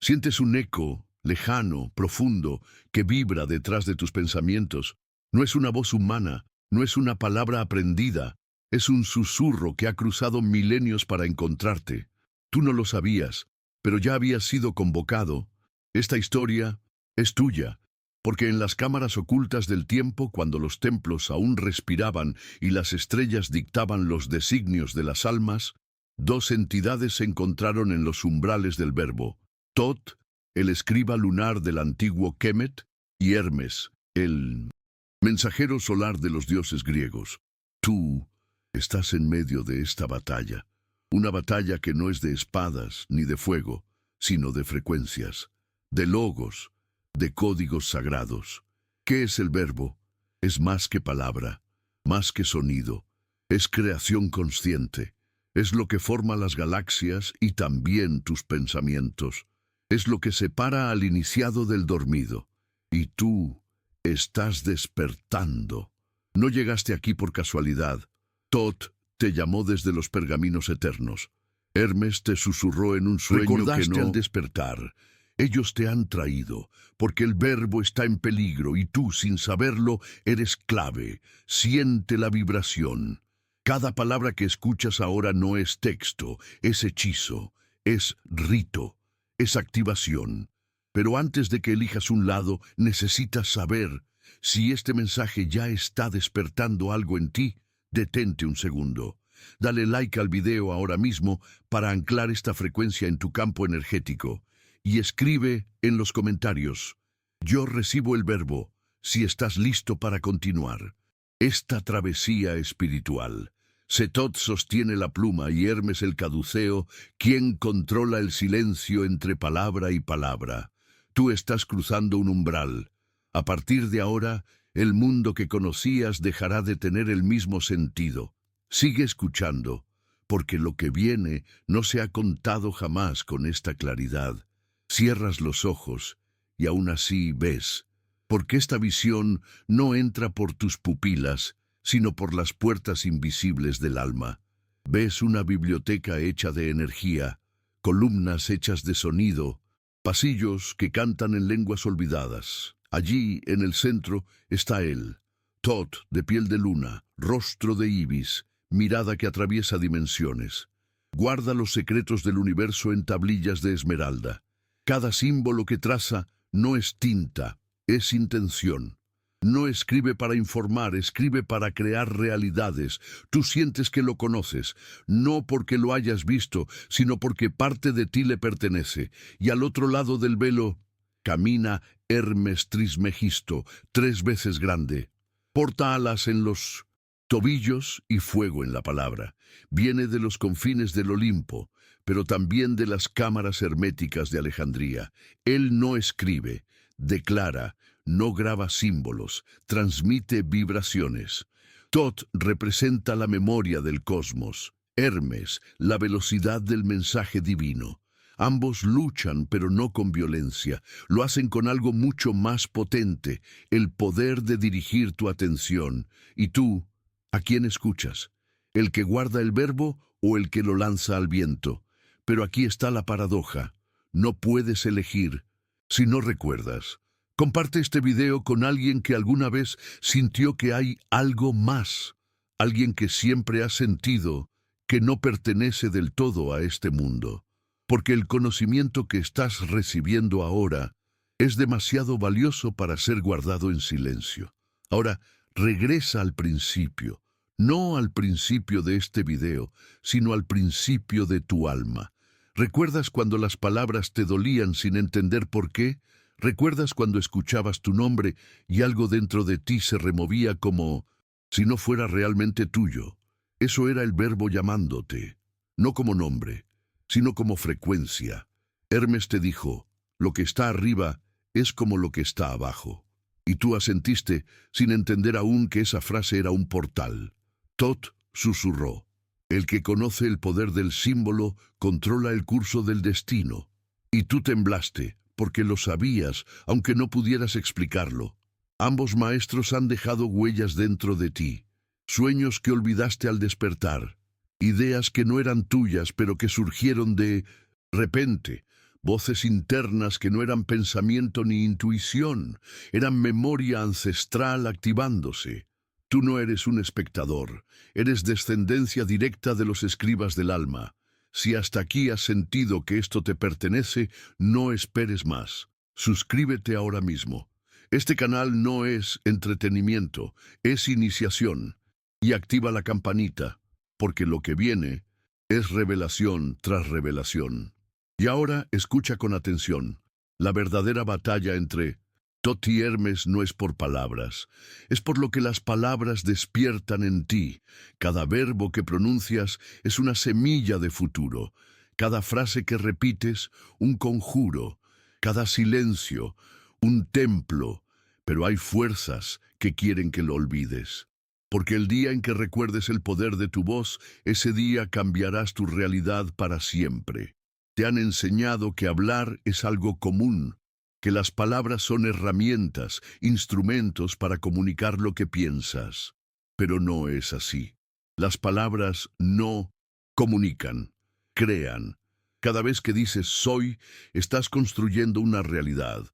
Sientes un eco lejano, profundo, que vibra detrás de tus pensamientos. No es una voz humana, no es una palabra aprendida, es un susurro que ha cruzado milenios para encontrarte. Tú no lo sabías, pero ya habías sido convocado. Esta historia es tuya, porque en las cámaras ocultas del tiempo, cuando los templos aún respiraban y las estrellas dictaban los designios de las almas, dos entidades se encontraron en los umbrales del Verbo: Tot, el escriba lunar del antiguo Kemet, y Hermes, el mensajero solar de los dioses griegos. Tú estás en medio de esta batalla, una batalla que no es de espadas ni de fuego, sino de frecuencias, de logos, de códigos sagrados. ¿Qué es el Verbo? Es más que palabra, más que sonido, es creación consciente, es lo que forma las galaxias y también tus pensamientos. Es lo que separa al iniciado del dormido. Y tú estás despertando. No llegaste aquí por casualidad. Tot te llamó desde los pergaminos eternos. Hermes te susurró en un sueño. Recordaste que no. Al despertar, ellos te han traído, porque el Verbo está en peligro y tú, sin saberlo, eres clave. Siente la vibración. Cada palabra que escuchas ahora no es texto, es hechizo, es rito. Es activación. Pero antes de que elijas un lado, necesitas saber si este mensaje ya está despertando algo en ti. Detente un segundo. Dale like al video ahora mismo para anclar esta frecuencia en tu campo energético. Y escribe en los comentarios: yo recibo el Verbo, si estás listo para continuar esta travesía espiritual. Setot sostiene la pluma y Hermes el caduceo, quien controla el silencio entre palabra y palabra. Tú estás cruzando un umbral. A partir de ahora, el mundo que conocías dejará de tener el mismo sentido. Sigue escuchando, porque lo que viene no se ha contado jamás con esta claridad. Cierras los ojos y aún así ves, porque esta visión no entra por tus pupilas, sino por las puertas invisibles del alma. Ves una biblioteca hecha de energía, columnas hechas de sonido, pasillos que cantan en lenguas olvidadas. Allí, en el centro, está él, Tot, de piel de luna, rostro de ibis, mirada que atraviesa dimensiones. Guarda los secretos del universo en tablillas de esmeralda. Cada símbolo que traza no es tinta, es intención. No escribe para informar, escribe para crear realidades. Tú sientes que lo conoces, no porque lo hayas visto, sino porque parte de ti le pertenece. Y al otro lado del velo camina Hermes Trismegisto, 3 veces grande. Porta alas en los tobillos y fuego en la palabra. Viene de los confines del Olimpo, pero también de las cámaras herméticas de Alejandría. Él no escribe, declara, no graba símbolos, transmite vibraciones. Tot representa la memoria del cosmos. Hermes, la velocidad del mensaje divino. Ambos luchan, pero no con violencia. Lo hacen con algo mucho más potente, el poder de dirigir tu atención. ¿Y tú, a quién escuchas? ¿El que guarda el Verbo o el que lo lanza al viento? Pero aquí está la paradoja. No puedes elegir. Si no recuerdas, comparte este video con alguien que alguna vez sintió que hay algo más. Alguien que siempre ha sentido que no pertenece del todo a este mundo. Porque el conocimiento que estás recibiendo ahora es demasiado valioso para ser guardado en silencio. Ahora, regresa al principio. No al principio de este video, sino al principio de tu alma. ¿Recuerdas cuando las palabras te dolían sin entender por qué? ¿Recuerdas cuando escuchabas tu nombre y algo dentro de ti se removía como si no fuera realmente tuyo? Eso era el Verbo llamándote, no como nombre, sino como frecuencia. Hermes te dijo, lo que está arriba es como lo que está abajo. Y tú asentiste sin entender aún que esa frase era un portal. Tot susurró, el que conoce el poder del símbolo controla el curso del destino. Y tú temblaste, porque lo sabías, aunque no pudieras explicarlo. Ambos maestros han dejado huellas dentro de ti, sueños que olvidaste al despertar, ideas que no eran tuyas pero que surgieron de repente, voces internas que no eran pensamiento ni intuición, eran memoria ancestral activándose. Tú no eres un espectador, eres descendencia directa de los escribas del alma. Si hasta aquí has sentido que esto te pertenece, no esperes más. Suscríbete ahora mismo. Este canal no es entretenimiento, es iniciación. Y activa la campanita, porque lo que viene es revelación tras revelación. Y ahora escucha con atención. La verdadera batalla entre Thoth y Hermes no es por palabras, es por lo que las palabras despiertan en ti. Cada verbo que pronuncias es una semilla de futuro. Cada frase que repites, un conjuro. Cada silencio, un templo. Pero hay fuerzas que quieren que lo olvides. Porque el día en que recuerdes el poder de tu voz, ese día cambiarás tu realidad para siempre. Te han enseñado que hablar es algo común, que las palabras son herramientas, instrumentos para comunicar lo que piensas. Pero no es así. Las palabras no comunican, crean. Cada vez que dices soy, estás construyendo una realidad.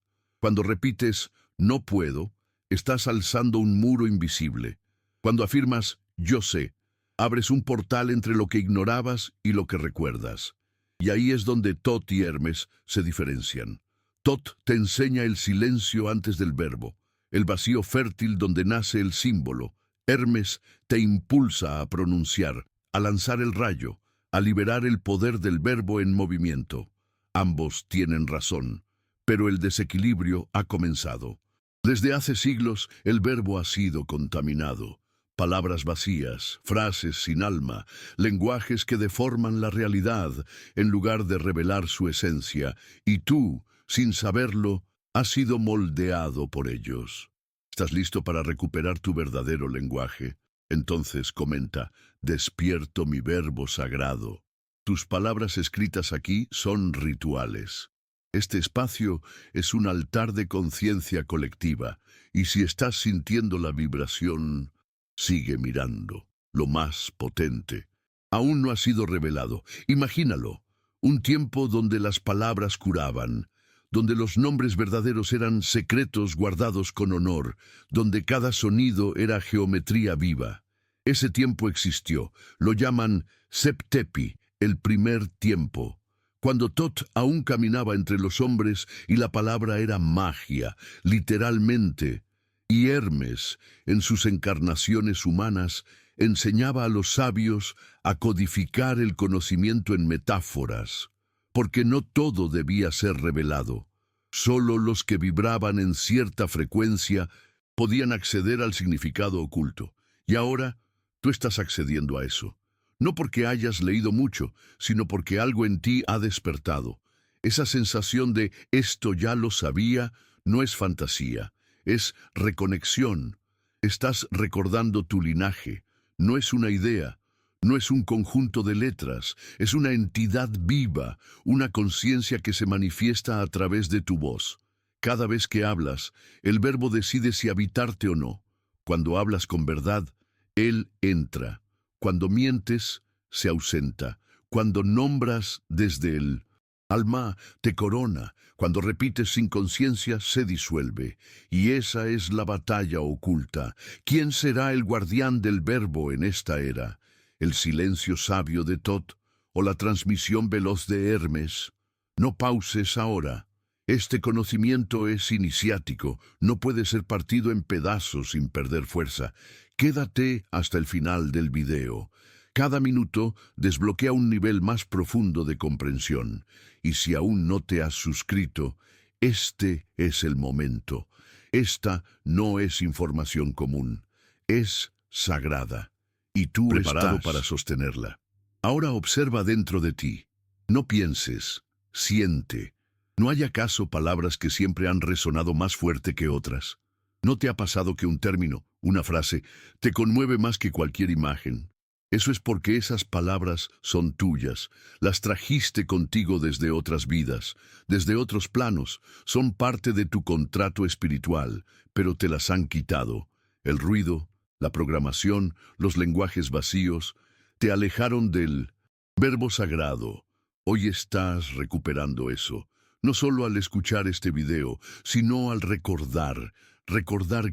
Cuando repites no puedo, estás alzando un muro invisible. Cuando afirmas yo sé, abres un portal entre lo que ignorabas y lo que recuerdas. Y ahí es donde Thoth y Hermes se diferencian. Thoth te enseña el silencio antes del verbo, el vacío fértil donde nace el símbolo. Hermes te impulsa a pronunciar, a lanzar el rayo, a liberar el poder del verbo en movimiento. Ambos tienen razón, pero el desequilibrio ha comenzado. Desde hace siglos el verbo ha sido contaminado. Palabras vacías, frases sin alma, lenguajes que deforman la realidad en lugar de revelar su esencia, y tú, sin saberlo, has sido moldeado por ellos. ¿Estás listo para recuperar tu verdadero lenguaje? Entonces comenta, despierto mi verbo sagrado. Tus palabras escritas aquí son rituales. Este espacio es un altar de conciencia colectiva, y si estás sintiendo la vibración, sigue mirando, lo más potente. Aún no ha sido revelado. Imagínalo, un tiempo donde las palabras curaban, donde los nombres verdaderos eran secretos guardados con honor, donde cada sonido era geometría viva. Ese tiempo existió, lo llaman Septepi, el primer tiempo. Cuando Thoth aún caminaba entre los hombres y la palabra era magia, literalmente, y Hermes, en sus encarnaciones humanas, enseñaba a los sabios a codificar el conocimiento en metáforas, porque no todo debía ser revelado. Solo los que vibraban en cierta frecuencia podían acceder al significado oculto. Y ahora, tú estás accediendo a eso. No porque hayas leído mucho, sino porque algo en ti ha despertado. Esa sensación de esto ya lo sabía no es fantasía, es reconexión. Estás recordando tu linaje. No es una idea, no es un conjunto de letras, es una entidad viva, una conciencia que se manifiesta a través de tu voz. Cada vez que hablas, el verbo decide si habitarte o no. Cuando hablas con verdad, él entra. Cuando mientes, se ausenta. Cuando nombras desde el alma, te corona. Cuando repites sin conciencia, se disuelve. Y esa es la batalla oculta. ¿Quién será el guardián del verbo en esta era? ¿El silencio sabio de Thoth o la transmisión veloz de Hermes? No pauses ahora. Este conocimiento es iniciático, no puede ser partido en pedazos sin perder fuerza. Quédate hasta el final del video. Cada minuto desbloquea un nivel más profundo de comprensión. Y si aún no te has suscrito, este es el momento. Esta no es información común, es sagrada. Y tú preparado para sostenerla. Ahora observa dentro de ti. No pienses, siente. ¿No hay acaso palabras que siempre han resonado más fuerte que otras? ¿No te ha pasado que un término, una frase, te conmueve más que cualquier imagen? Eso es porque esas palabras son tuyas, las trajiste contigo desde otras vidas, desde otros planos, son parte de tu contrato espiritual, pero te las han quitado. El ruido, la programación, los lenguajes vacíos, te alejaron del verbo sagrado. Hoy estás recuperando eso. no solo al escuchar este video, sino al recordar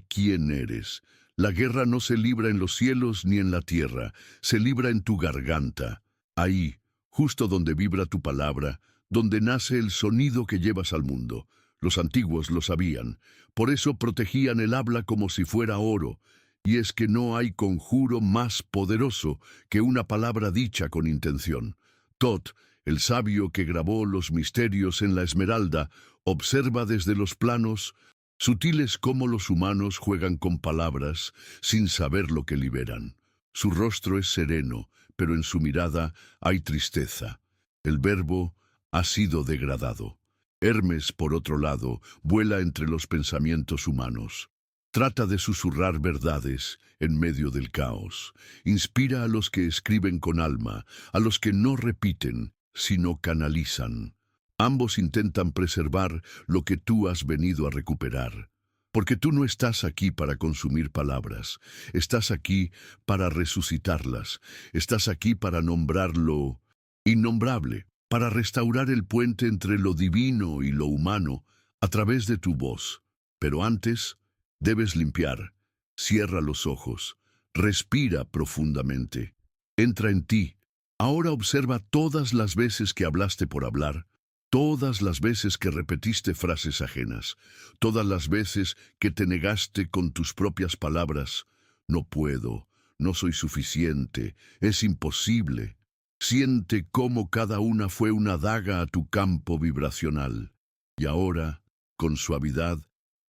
quién eres. La guerra no se libra en los cielos ni en la tierra, se libra en tu garganta. Ahí, justo donde vibra tu palabra, donde nace el sonido que llevas al mundo. Los antiguos lo sabían, por eso protegían el habla como si fuera oro. Y es que no hay conjuro más poderoso que una palabra dicha con intención. Tot, el sabio que grabó los misterios en la esmeralda, observa desde los planos sutiles cómo los humanos juegan con palabras sin saber lo que liberan. Su rostro es sereno, pero en su mirada hay tristeza. El verbo ha sido degradado. Hermes, por otro lado, vuela entre los pensamientos humanos. Trata de susurrar verdades en medio del caos. Inspira a los que escriben con alma, a los que no repiten, sino canalizan. Ambos intentan preservar lo que tú has venido a recuperar. Porque tú no estás aquí para consumir palabras, estás aquí para resucitarlas, estás aquí para nombrar lo innombrable, para restaurar el puente entre lo divino y lo humano a través de tu voz. Pero antes, debes limpiar. Cierra los ojos. Respira profundamente. Entra en ti. Ahora observa todas las veces que hablaste por hablar, todas las veces que repetiste frases ajenas, todas las veces que te negaste con tus propias palabras. No puedo, no soy suficiente, es imposible. Siente cómo cada una fue una daga a tu campo vibracional. Y ahora, con suavidad,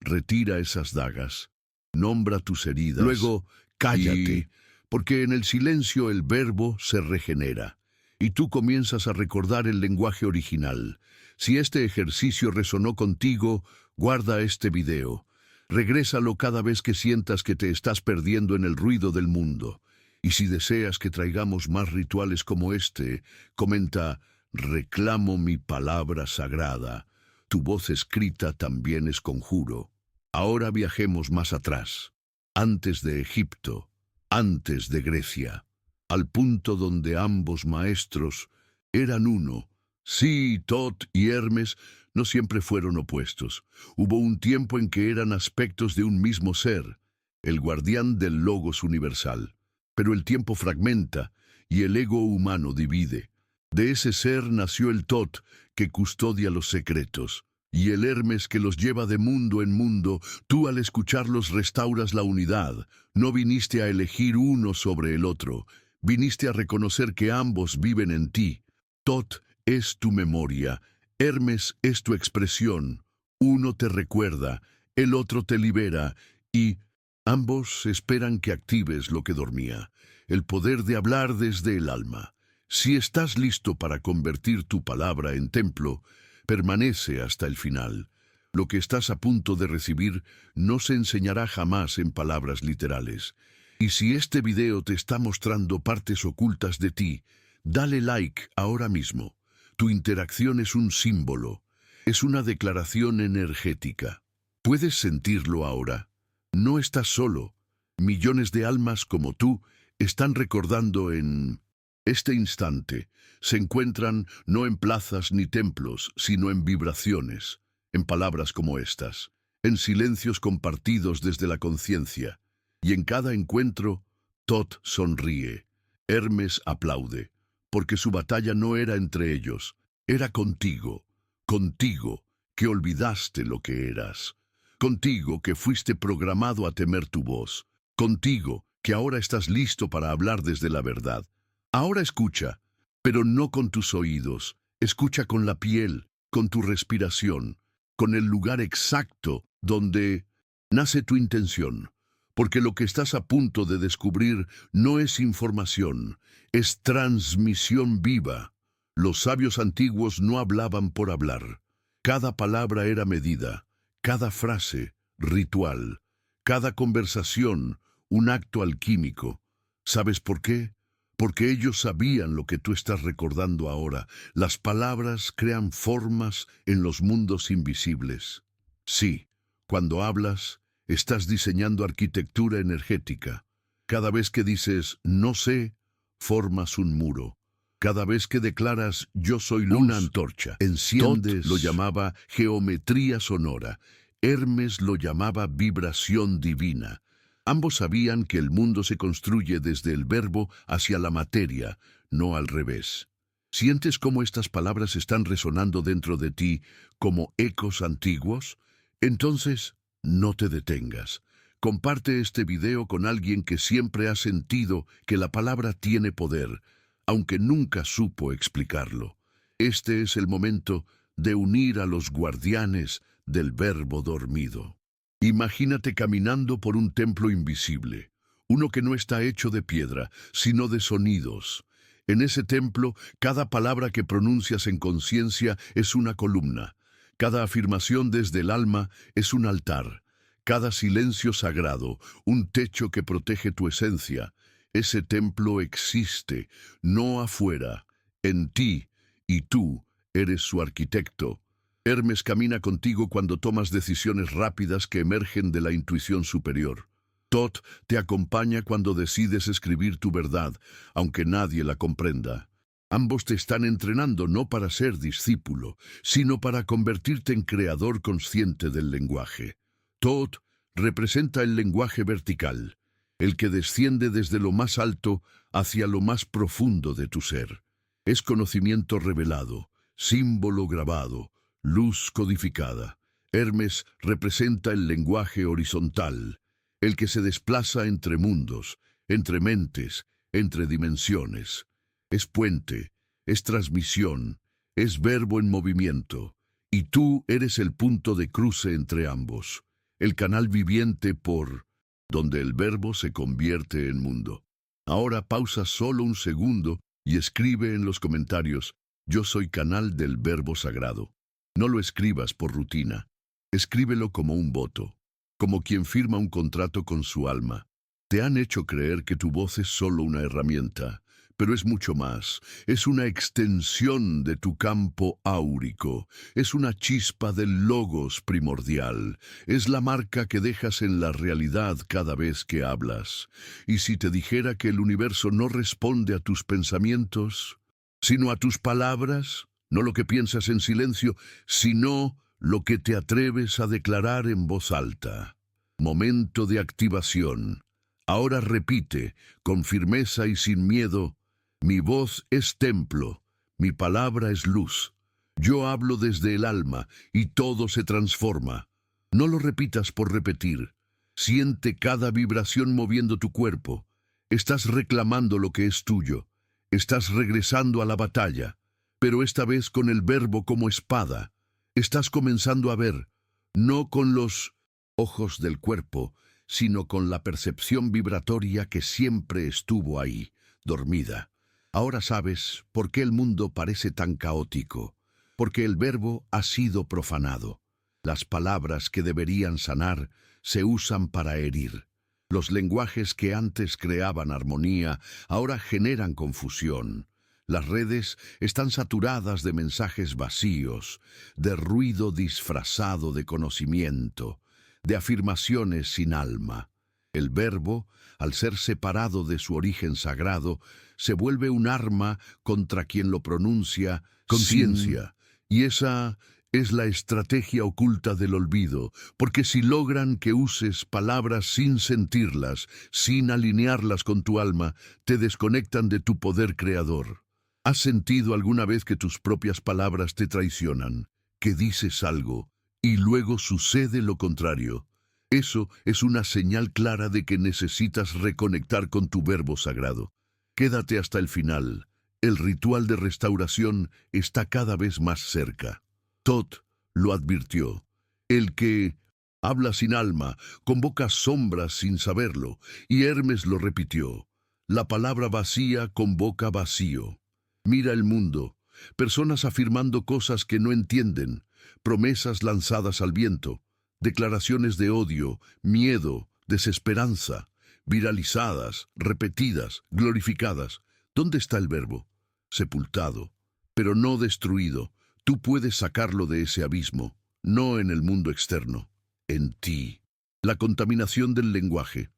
retira esas dagas, nombra tus heridas. Luego, cállate, porque en el silencio el verbo se regenera, y tú comienzas a recordar el lenguaje original. Si este ejercicio resonó contigo, guarda este video. Regrésalo cada vez que sientas que te estás perdiendo en el ruido del mundo. Y si deseas que traigamos más rituales como este, comenta: reclamo mi palabra sagrada. Tu voz escrita también es conjuro. Ahora viajemos más atrás, antes de Egipto, antes de Grecia, al punto donde ambos maestros eran uno. Sí, Tot y Hermes no siempre fueron opuestos. Hubo un tiempo en que eran aspectos de un mismo ser, el guardián del logos universal. Pero el tiempo fragmenta y el ego humano divide. De ese ser nació el Tot, que custodia los secretos, y el Hermes que los lleva de mundo en mundo. Tú al escucharlos restauras la unidad. No viniste a elegir uno sobre el otro, viniste a reconocer que ambos viven en ti. Tot es tu memoria, Hermes es tu expresión. Uno te recuerda, el otro te libera, y ambos esperan que actives lo que dormía, el poder de hablar desde el alma. Si estás listo para convertir tu palabra en templo, permanece hasta el final. Lo que estás a punto de recibir no se enseñará jamás en palabras literales. Y si este video te está mostrando partes ocultas de ti, dale like ahora mismo. Tu interacción es un símbolo, es una declaración energética. ¿Puedes sentirlo ahora? No estás solo. Millones de almas como tú están recordando en este instante. Se encuentran no en plazas ni templos, sino en vibraciones, en palabras como estas, en silencios compartidos desde la conciencia. Y en cada encuentro, Tot sonríe, Hermes aplaude, porque su batalla no era entre ellos, era contigo, contigo que olvidaste lo que eras, contigo que fuiste programado a temer tu voz, contigo que ahora estás listo para hablar desde la verdad. Ahora escucha, pero no con tus oídos, escucha con la piel, con tu respiración, con el lugar exacto donde nace tu intención. Porque lo que estás a punto de descubrir no es información, es transmisión viva. Los sabios antiguos no hablaban por hablar. Cada palabra era medida, cada frase, ritual, cada conversación, un acto alquímico. ¿Sabes por qué? Porque ellos sabían lo que tú estás recordando ahora. Las palabras crean formas en los mundos invisibles. Sí, cuando hablas, estás diseñando arquitectura energética. Cada vez que dices «no sé», formas un muro. Cada vez que declaras yo soy luz, una antorcha, enciendes, Tot lo llamaba geometría sonora. Hermes lo llamaba vibración divina. Ambos sabían que el mundo se construye desde el verbo hacia la materia, no al revés. ¿Sientes cómo estas palabras están resonando dentro de ti como ecos antiguos? Entonces, no te detengas. Comparte este video con alguien que siempre ha sentido que la palabra tiene poder, aunque nunca supo explicarlo. Este es el momento de unir a los guardianes del verbo dormido. Imagínate caminando por un templo invisible, uno que no está hecho de piedra, sino de sonidos. En ese templo, cada palabra que pronuncias en conciencia es una columna. Cada afirmación desde el alma es un altar. Cada silencio sagrado, un techo que protege tu esencia. Ese templo existe, no afuera, en ti, y tú eres su arquitecto. Hermes camina contigo cuando tomas decisiones rápidas que emergen de la intuición superior. Tot te acompaña cuando decides escribir tu verdad, aunque nadie la comprenda. Ambos te están entrenando no para ser discípulo, sino para convertirte en creador consciente del lenguaje. Tot representa el lenguaje vertical, el que desciende desde lo más alto hacia lo más profundo de tu ser. Es conocimiento revelado, símbolo grabado, luz codificada. Hermes representa el lenguaje horizontal, el que se desplaza entre mundos, entre mentes, entre dimensiones. Es puente, es transmisión, es verbo en movimiento, y tú eres el punto de cruce entre ambos, el canal viviente por donde el verbo se convierte en mundo. Ahora pausa solo un segundo y escribe en los comentarios: yo soy canal del verbo sagrado. No lo escribas por rutina, escríbelo como un voto, como quien firma un contrato con su alma. Te han hecho creer que tu voz es solo una herramienta, pero es mucho más. Es una extensión de tu campo áurico, es una chispa del logos primordial, es la marca que dejas en la realidad cada vez que hablas. Y si te dijera que el universo no responde a tus pensamientos, sino a tus palabras, no lo que piensas en silencio, sino lo que te atreves a declarar en voz alta. Momento de activación. Ahora repite, con firmeza y sin miedo: mi voz es templo, mi palabra es luz. Yo hablo desde el alma y todo se transforma. No lo repitas por repetir. Siente cada vibración moviendo tu cuerpo. Estás reclamando lo que es tuyo. Estás regresando a la batalla, pero esta vez con el verbo como espada. Estás comenzando a ver, no con los ojos del cuerpo, sino con la percepción vibratoria que siempre estuvo ahí, dormida. Ahora sabes por qué el mundo parece tan caótico, porque el verbo ha sido profanado. Las palabras que deberían sanar se usan para herir. Los lenguajes que antes creaban armonía ahora generan confusión. Las redes están saturadas de mensajes vacíos, de ruido disfrazado de conocimiento, de afirmaciones sin alma. El verbo, al ser separado de su origen sagrado, se vuelve un arma contra quien lo pronuncia con ciencia. Y esa es la estrategia oculta del olvido, porque si logran que uses palabras sin sentirlas, sin alinearlas con tu alma, te desconectan de tu poder creador. ¿Has sentido alguna vez que tus propias palabras te traicionan, que dices algo y luego sucede lo contrario? Eso es una señal clara de que necesitas reconectar con tu verbo sagrado. Quédate hasta el final. El ritual de restauración está cada vez más cerca. Tot lo advirtió. El que habla sin alma convoca sombras sin saberlo, y Hermes lo repitió. La palabra vacía convoca vacío. Mira el mundo, personas afirmando cosas que no entienden, promesas lanzadas al viento, declaraciones de odio, miedo, desesperanza, viralizadas, repetidas, glorificadas. ¿Dónde está el verbo? Sepultado, pero no destruido. Tú puedes sacarlo de ese abismo, no en el mundo externo, en ti. La contaminación del lenguaje.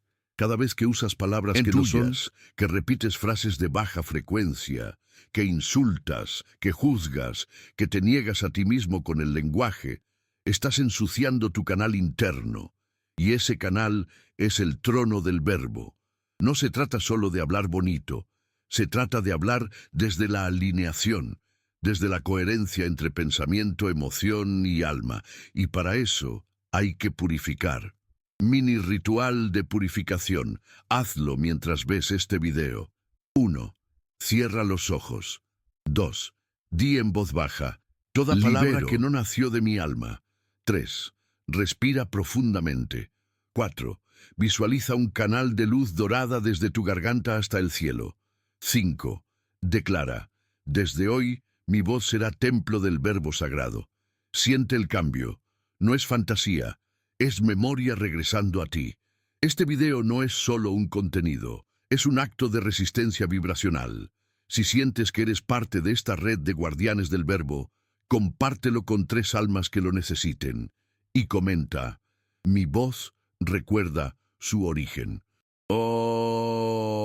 Cada vez que usas palabras que no son, que repites frases de baja frecuencia, que insultas, que juzgas, que te niegas a ti mismo con el lenguaje, estás ensuciando tu canal interno. Y ese canal es el trono del verbo. No se trata solo de hablar bonito, se trata de hablar desde la alineación, desde la coherencia entre pensamiento, emoción y alma. Y para eso hay que purificar. Mini ritual de purificación. Hazlo mientras ves este video. 1. Cierra los ojos. 2. Di en voz baja. Toda palabra que no nació de mi alma. 3. Respira profundamente. 4. Visualiza un canal de luz dorada desde tu garganta hasta el cielo. 5. Declara. Desde hoy, mi voz será templo del verbo sagrado. Siente el cambio. No es fantasía. Es memoria regresando a ti. Este video no es solo un contenido, es un acto de resistencia vibracional. Si sientes que eres parte de esta red de guardianes del verbo, compártelo con 3 almas que lo necesiten. Y comenta, mi voz recuerda su origen. Oh,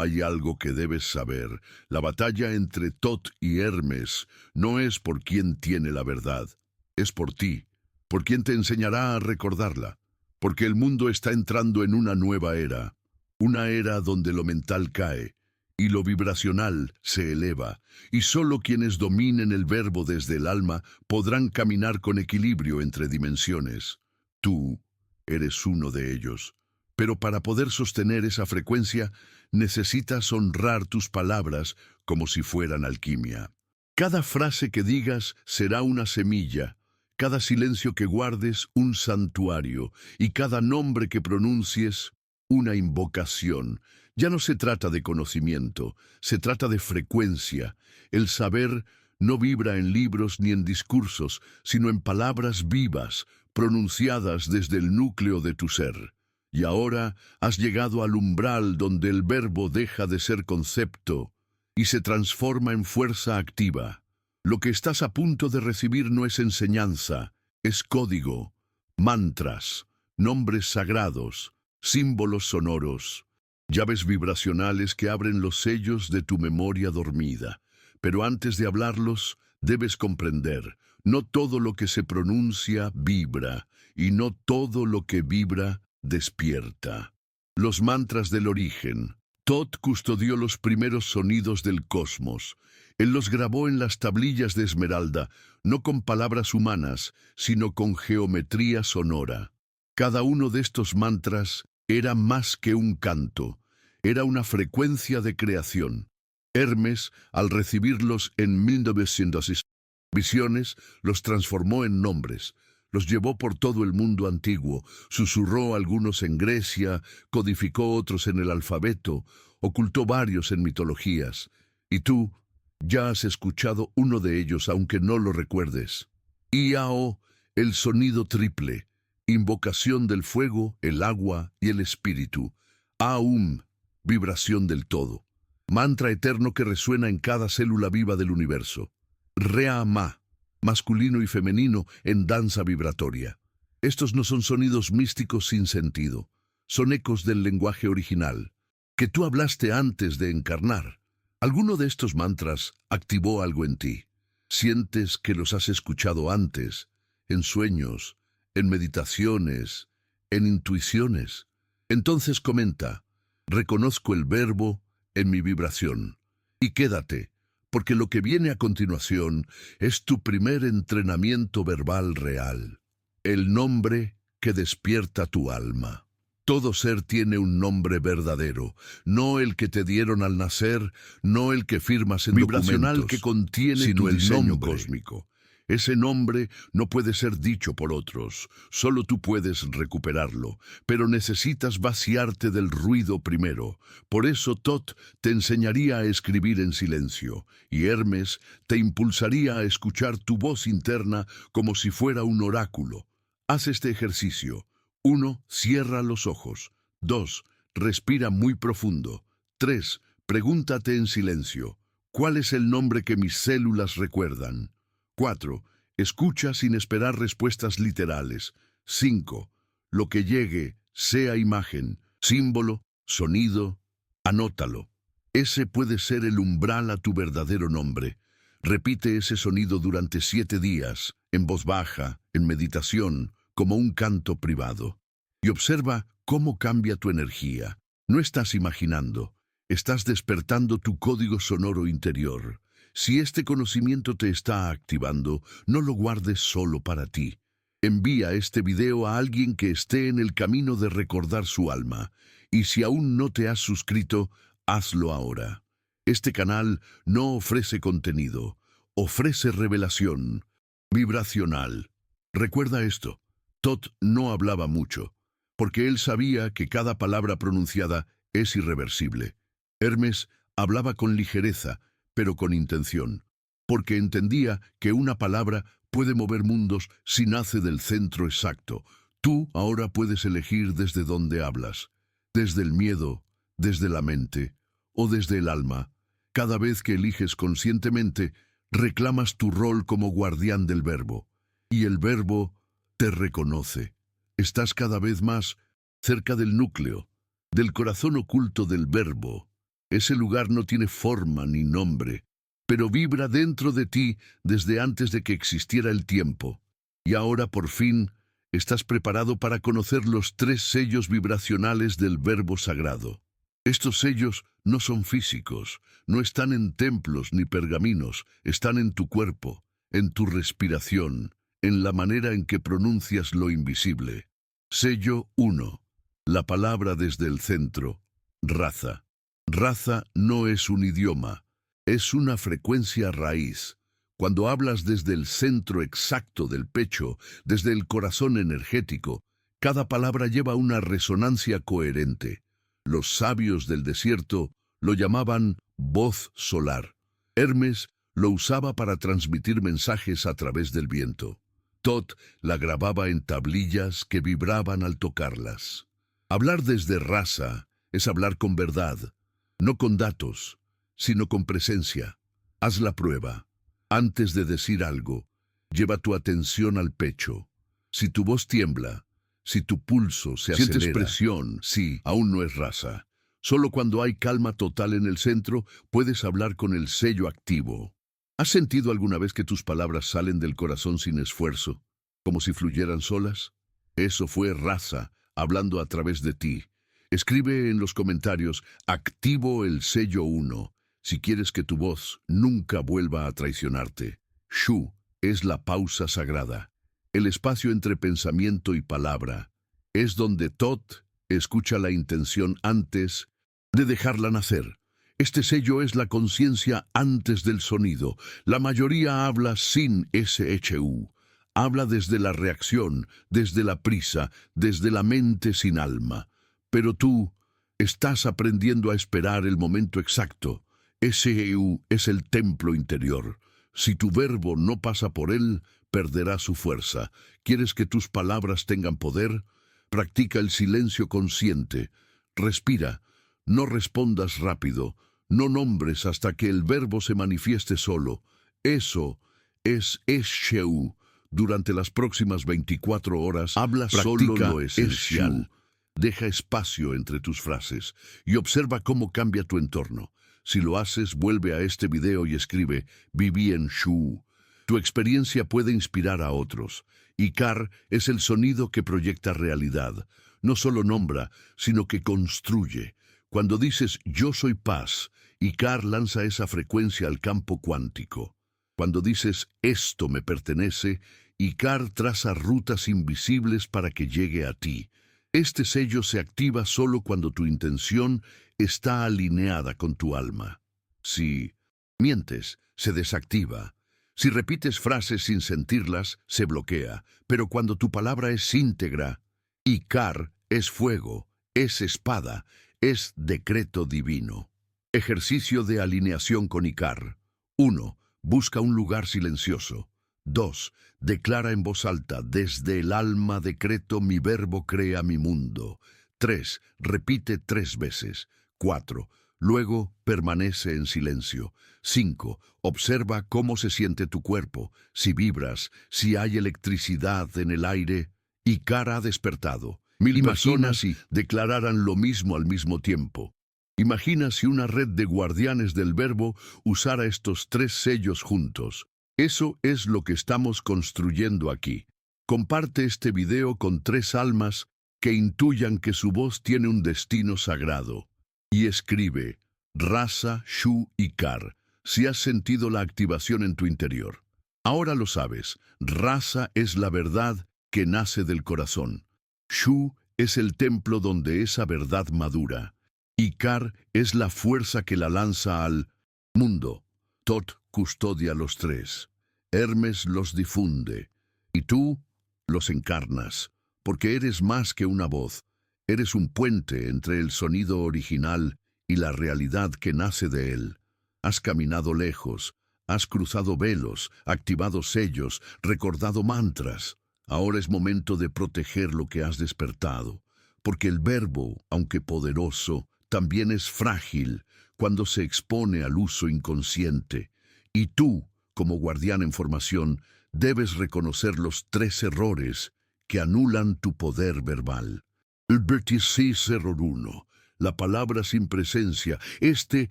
hay algo que debes saber. La batalla entre Tot y Hermes no es por quién tiene la verdad, es por ti. ¿Por quién te enseñará a recordarla? Porque el mundo está entrando en una nueva era. Una era donde lo mental cae y lo vibracional se eleva. Y solo quienes dominen el verbo desde el alma podrán caminar con equilibrio entre dimensiones. Tú eres uno de ellos. Pero para poder sostener esa frecuencia, necesitas honrar tus palabras como si fueran alquimia. Cada frase que digas será una semilla. Cada silencio que guardes, un santuario, y cada nombre que pronuncies, una invocación. Ya no se trata de conocimiento, se trata de frecuencia. El saber no vibra en libros ni en discursos, sino en palabras vivas, pronunciadas desde el núcleo de tu ser. Y ahora has llegado al umbral donde el verbo deja de ser concepto y se transforma en fuerza activa. Lo que estás a punto de recibir no es enseñanza, es código, mantras, nombres sagrados, símbolos sonoros, llaves vibracionales que abren los sellos de tu memoria dormida. Pero antes de hablarlos, debes comprender, no todo lo que se pronuncia vibra, y no todo lo que vibra despierta. Los mantras del origen. Tot custodió los primeros sonidos del cosmos. Él los grabó en las tablillas de esmeralda, no con palabras humanas, sino con geometría sonora. Cada uno de estos mantras era más que un canto, era una frecuencia de creación. Hermes, al recibirlos en 1900 visiones, los transformó en nombres. Los llevó por todo el mundo antiguo, susurró algunos en Grecia, codificó otros en el alfabeto, ocultó varios en mitologías. Y tú ya has escuchado uno de ellos, aunque no lo recuerdes. Iao, el sonido triple, invocación del fuego, el agua y el espíritu. Aum, vibración del todo. Mantra eterno que resuena en cada célula viva del universo. Rea-ma, masculino y femenino en danza vibratoria. Estos no son sonidos místicos sin sentido, son ecos del lenguaje original, que tú hablaste antes de encarnar. Alguno de estos mantras activó algo en ti. Sientes que los has escuchado antes, en sueños, en meditaciones, en intuiciones. Entonces comenta, reconozco el verbo en mi vibración. Y quédate, porque lo que viene a continuación es tu primer entrenamiento verbal real. El nombre que despierta tu alma. Todo ser tiene un nombre verdadero, no el que te dieron al nacer, no el que firmas en vibracional documentos, que contiene sino el nombre cósmico. Ese nombre no puede ser dicho por otros, solo tú puedes recuperarlo, pero necesitas vaciarte del ruido primero. Por eso Tot te enseñaría a escribir en silencio, y Hermes te impulsaría a escuchar tu voz interna como si fuera un oráculo. Haz este ejercicio. 1. Cierra los ojos. 2. Respira muy profundo. 3. Pregúntate en silencio, ¿cuál es el nombre que mis células recuerdan? 4. Escucha sin esperar respuestas literales. 5. Lo que llegue, sea imagen, Símbolo, sonido, anótalo. Ese puede ser el umbral a tu verdadero nombre. Repite ese sonido durante 7 días, en voz baja, en meditación, como un canto privado. Y observa cómo cambia tu energía. No estás imaginando, estás despertando tu código sonoro interior. Si este conocimiento te está activando, no lo guardes solo para ti. Envía este video a alguien que esté en el camino de recordar su alma. Y si aún no te has suscrito, hazlo ahora. Este canal no ofrece contenido, ofrece revelación vibracional. Recuerda esto, Tot no hablaba mucho, porque él sabía que cada palabra pronunciada es irreversible. Hermes hablaba con ligereza, pero con intención, porque entendía que una palabra puede mover mundos si nace del centro exacto. Tú ahora puedes elegir desde dónde hablas, desde el miedo, desde la mente o desde el alma. Cada vez que eliges conscientemente, reclamas tu rol como guardián del verbo, y el verbo te reconoce. Estás cada vez más cerca del núcleo, del corazón oculto del verbo. Ese lugar no tiene forma ni nombre, pero vibra dentro de ti desde antes de que existiera el tiempo. Y ahora, por fin, estás preparado para conocer los 3 sellos vibracionales del verbo sagrado. Estos sellos no son físicos, no están en templos ni pergaminos, están en tu cuerpo, en tu respiración, en la manera en que pronuncias lo invisible. Sello 1. La palabra desde el centro. Raza. Raza no es un idioma, es una frecuencia raíz. Cuando hablas desde el centro exacto del pecho, desde el corazón energético, cada palabra lleva una resonancia coherente. Los sabios del desierto lo llamaban voz solar. Hermes lo usaba para transmitir mensajes a través del viento. Tot la grababa en tablillas que vibraban al tocarlas. Hablar desde raza es hablar con verdad, no con datos, sino con presencia. Haz la prueba. Antes de decir algo, lleva tu atención al pecho. Si tu voz tiembla, si tu pulso se acelera, sientes presión, sí, aún no es raza. Solo cuando hay calma total en el centro, puedes hablar con el sello activo. ¿Has sentido alguna vez que tus palabras salen del corazón sin esfuerzo, como si fluyeran solas? Eso fue raza, hablando a través de ti. Escribe en los comentarios, activo el sello 1, si quieres que tu voz nunca vuelva a traicionarte. Shu es la pausa sagrada, el espacio entre pensamiento y palabra. Es donde Tot escucha la intención antes de dejarla nacer. Este sello es la conciencia antes del sonido. La mayoría habla sin SHU. Habla desde la reacción, desde la prisa, desde la mente sin alma. Pero tú estás aprendiendo a esperar el momento exacto. SHU es el templo interior. Si tu verbo no pasa por él, perderá su fuerza. ¿Quieres que tus palabras tengan poder? Practica el silencio consciente. Respira. No respondas rápido. No nombres hasta que el verbo se manifieste solo. Eso es SHU. Durante las próximas 24 horas, habla solo lo esencial. Deja espacio entre tus frases y observa cómo cambia tu entorno. Si lo haces, vuelve a este video y escribe, viví en Shu. Tu experiencia puede inspirar a otros. Ikar es el sonido que proyecta realidad. No solo nombra, sino que construye. Cuando dices, yo soy paz, Ikar lanza esa frecuencia al campo cuántico. Cuando dices, esto me pertenece, Ikar traza rutas invisibles para que llegue a ti. Este sello se activa solo cuando tu intención está alineada con tu alma. Si mientes, se desactiva. Si repites frases sin sentirlas, se bloquea. Pero cuando tu palabra es íntegra, Ikar es fuego, es espada, es decreto divino. Ejercicio de alineación con Ikar. 1. Busca un lugar silencioso. 2. Declara en voz alta, desde el alma decreto mi verbo crea mi mundo. 3. Repite 3 veces. 4. Luego permanece en silencio. 5. Observa cómo se siente tu cuerpo, si vibras, si hay electricidad en el aire. Ikar ha despertado. Mil Imagina personas declararan lo mismo al mismo tiempo. Imagina si una red de guardianes del verbo usara estos 3 sellos juntos. Eso es lo que estamos construyendo aquí. Comparte este video con 3 almas que intuyan que su voz tiene un destino sagrado. Y escribe Rasa, Shu y Kar, si has sentido la activación en tu interior. Ahora lo sabes, Rasa es la verdad que nace del corazón. Shu es el templo donde esa verdad madura. Y Kar es la fuerza que la lanza al mundo. Tot custodia los 3. Hermes los difunde. Y tú los encarnas, porque eres más que una voz. Eres un puente entre el sonido original y la realidad que nace de él. Has caminado lejos, has cruzado velos, activado sellos, recordado mantras. Ahora es momento de proteger lo que has despertado, porque el verbo, aunque poderoso, también es frágil cuando se expone al uso inconsciente. Y tú, como guardián en formación, debes reconocer los 3 errores que anulan tu poder verbal. El verticis error 1, la palabra sin presencia, este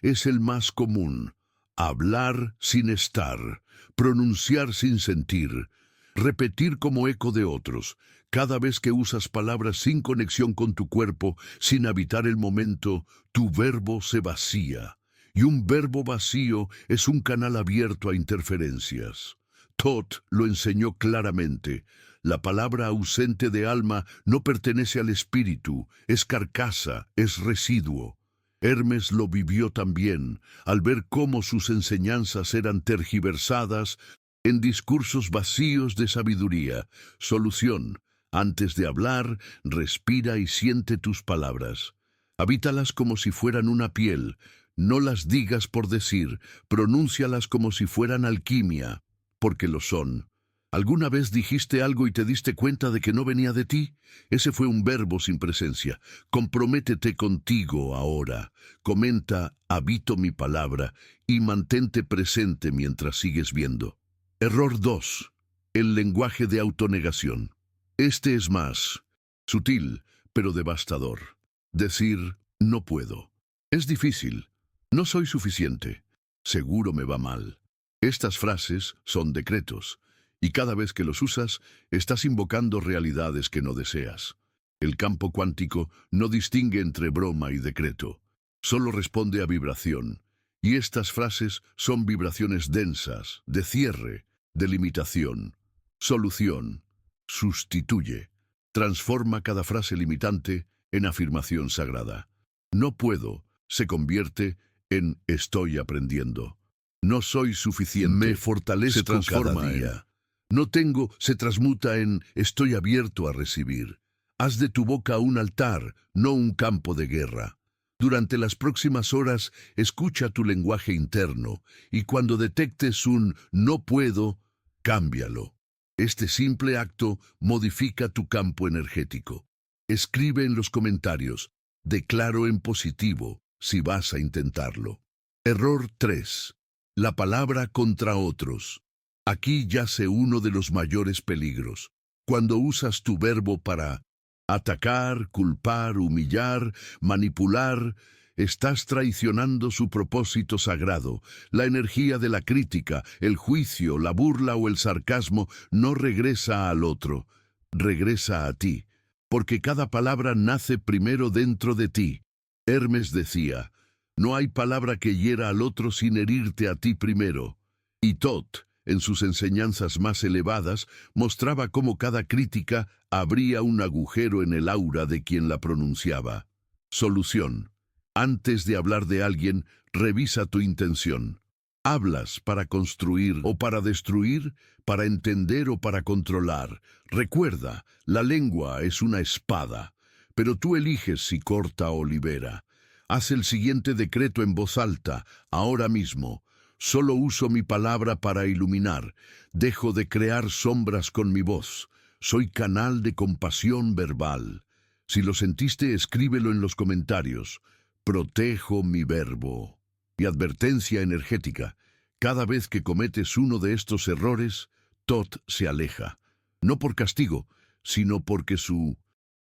es el más común. Hablar sin estar, pronunciar sin sentir, repetir como eco de otros. Cada vez que usas palabras sin conexión con tu cuerpo, sin habitar el momento, tu verbo se vacía. Y un verbo vacío es un canal abierto a interferencias. Tot lo enseñó claramente. La palabra ausente de alma no pertenece al espíritu, es carcasa, es residuo. Hermes lo vivió también, al ver cómo sus enseñanzas eran tergiversadas en discursos vacíos de sabiduría. Solución: antes de hablar, respira y siente tus palabras. Habítalas como si fueran una piel. No las digas por decir, pronúncialas como si fueran alquimia, porque lo son. ¿Alguna vez dijiste algo y te diste cuenta de que no venía de ti? Ese fue un verbo sin presencia. Comprométete contigo ahora. Comenta, habito mi palabra, y mantente presente mientras sigues viendo. Error 2. El lenguaje de autonegación. Este es más sutil, pero devastador. Decir, no puedo. Es difícil. No soy suficiente. Seguro me va mal. Estas frases son decretos, y cada vez que los usas, estás invocando realidades que no deseas. El campo cuántico no distingue entre broma y decreto. Solo responde a vibración. Y estas frases son vibraciones densas, de cierre, de limitación. Solución: sustituye. Transforma cada frase limitante en afirmación sagrada. No puedo se convierte en estoy aprendiendo. No soy suficiente. Me fortalezco, se transforma cada día. No tengo se transmuta en estoy abierto a recibir. Haz de tu boca un altar, no un campo de guerra. Durante las próximas horas, escucha tu lenguaje interno, y cuando detectes un no puedo, cámbialo. Este simple acto modifica tu campo energético. Escribe en los comentarios, declaro en positivo, si vas a intentarlo. Error 3. La palabra contra otros. Aquí yace uno de los mayores peligros. Cuando usas tu verbo para atacar, culpar, humillar, manipular, estás traicionando su propósito sagrado. La energía de la crítica, el juicio, la burla o el sarcasmo no regresa al otro, regresa a ti, porque cada palabra nace primero dentro de ti. Hermes decía, no hay palabra que hiera al otro sin herirte a ti primero. Y Tot, en sus enseñanzas más elevadas, mostraba cómo cada crítica abría un agujero en el aura de quien la pronunciaba. Solución: antes de hablar de alguien, revisa tu intención. ¿Hablas para construir o para destruir, para entender o para controlar? Recuerda, la lengua es una espada, pero tú eliges si corta o libera. Haz el siguiente decreto en voz alta, ahora mismo. Solo uso mi palabra para iluminar. Dejo de crear sombras con mi voz. Soy canal de compasión verbal. Si lo sentiste, escríbelo en los comentarios. Protejo mi verbo. Y advertencia energética. Cada vez que cometes uno de estos errores, Tot se aleja. No por castigo, sino porque su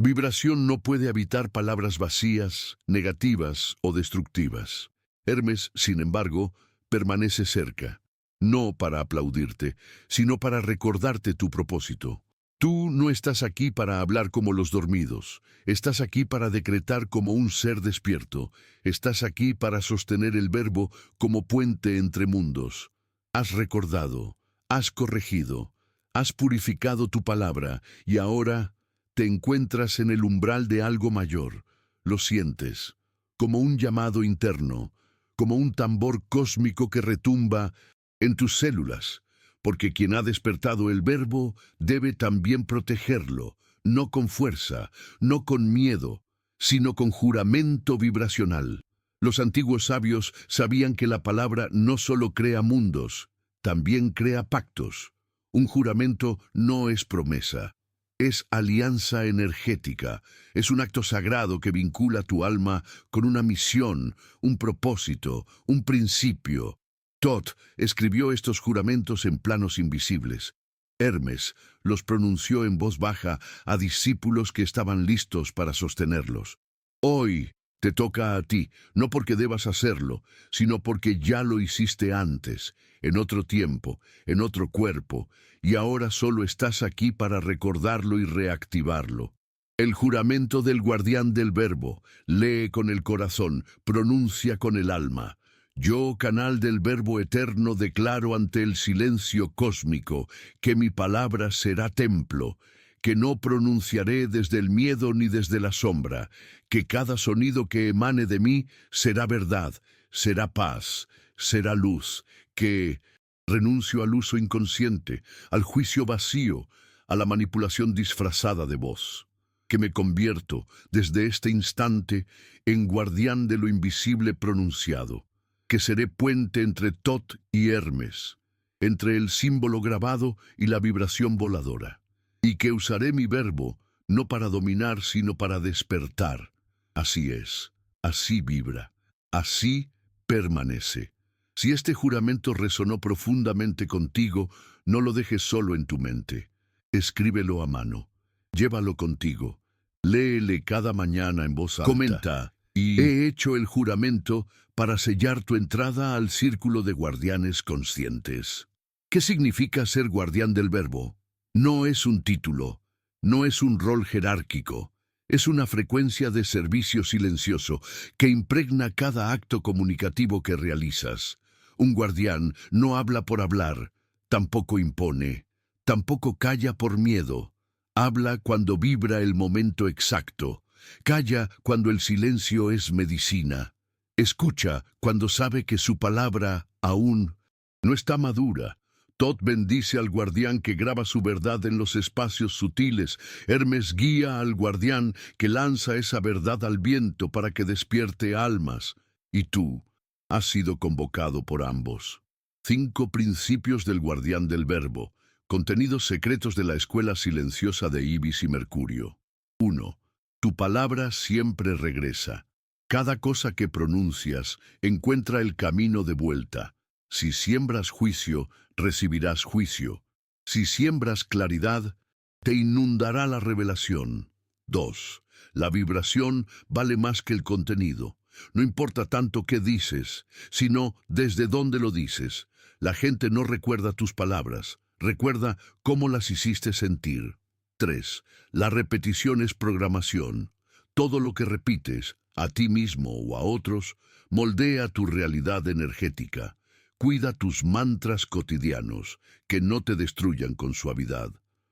Vibración no puede habitar palabras vacías, negativas o destructivas. Hermes, sin embargo, permanece cerca, no para aplaudirte, sino para recordarte tu propósito. Tú no estás aquí para hablar como los dormidos, estás aquí para decretar como un ser despierto, estás aquí para sostener el verbo como puente entre mundos. Has recordado, has corregido, has purificado tu palabra y ahora te encuentras en el umbral de algo mayor. Lo sientes, como un llamado interno, como un tambor cósmico que retumba en tus células, porque quien ha despertado el verbo debe también protegerlo, no con fuerza, no con miedo, sino con juramento vibracional. Los antiguos sabios sabían que la palabra no solo crea mundos, también crea pactos. Un juramento no es promesa, es alianza energética, es un acto sagrado que vincula tu alma con una misión, un propósito, un principio. Thoth escribió estos juramentos en planos invisibles. Hermes los pronunció en voz baja a discípulos que estaban listos para sostenerlos. Hoy te toca a ti, no porque debas hacerlo, sino porque ya lo hiciste antes, en otro tiempo, en otro cuerpo, y ahora solo estás aquí para recordarlo y reactivarlo. El juramento del guardián del verbo, lee con el corazón, pronuncia con el alma. Yo, canal del verbo eterno, declaro ante el silencio cósmico que mi palabra será templo, que no pronunciaré desde el miedo ni desde la sombra, que cada sonido que emane de mí será verdad, será paz, será luz, que renuncio al uso inconsciente, al juicio vacío, a la manipulación disfrazada de voz, que me convierto desde este instante en guardián de lo invisible pronunciado, que seré puente entre Thoth y Hermes, entre el símbolo grabado y la vibración voladora, y que usaré mi verbo no para dominar, sino para despertar. Así es, así vibra, así permanece. Si este juramento resonó profundamente contigo, no lo dejes solo en tu mente. Escríbelo a mano, llévalo contigo, léele cada mañana en voz alta. Comenta, he hecho el juramento para sellar tu entrada al círculo de guardianes conscientes. ¿Qué significa ser guardián del verbo? No es un título, no es un rol jerárquico, es una frecuencia de servicio silencioso que impregna cada acto comunicativo que realizas. Un guardián no habla por hablar, tampoco impone, tampoco calla por miedo. Habla cuando vibra el momento exacto, calla cuando el silencio es medicina. Escucha cuando sabe que su palabra aún no está madura. Thoth bendice al guardián que graba su verdad en los espacios sutiles. Hermes guía al guardián que lanza esa verdad al viento para que despierte almas. Y tú has sido convocado por ambos. 5 principios del guardián del verbo. Contenidos secretos de la escuela silenciosa de Ibis y Mercurio. 1. Tu palabra siempre regresa. Cada cosa que pronuncias encuentra el camino de vuelta. Si siembras juicio, recibirás juicio. Si siembras claridad, te inundará la revelación. 2. La vibración vale más que el contenido. No importa tanto qué dices, sino desde dónde lo dices. La gente no recuerda tus palabras, recuerda cómo las hiciste sentir. 3. La repetición es programación. Todo lo que repites, a ti mismo o a otros, moldea tu realidad energética. Cuida tus mantras cotidianos, que no te destruyan con suavidad.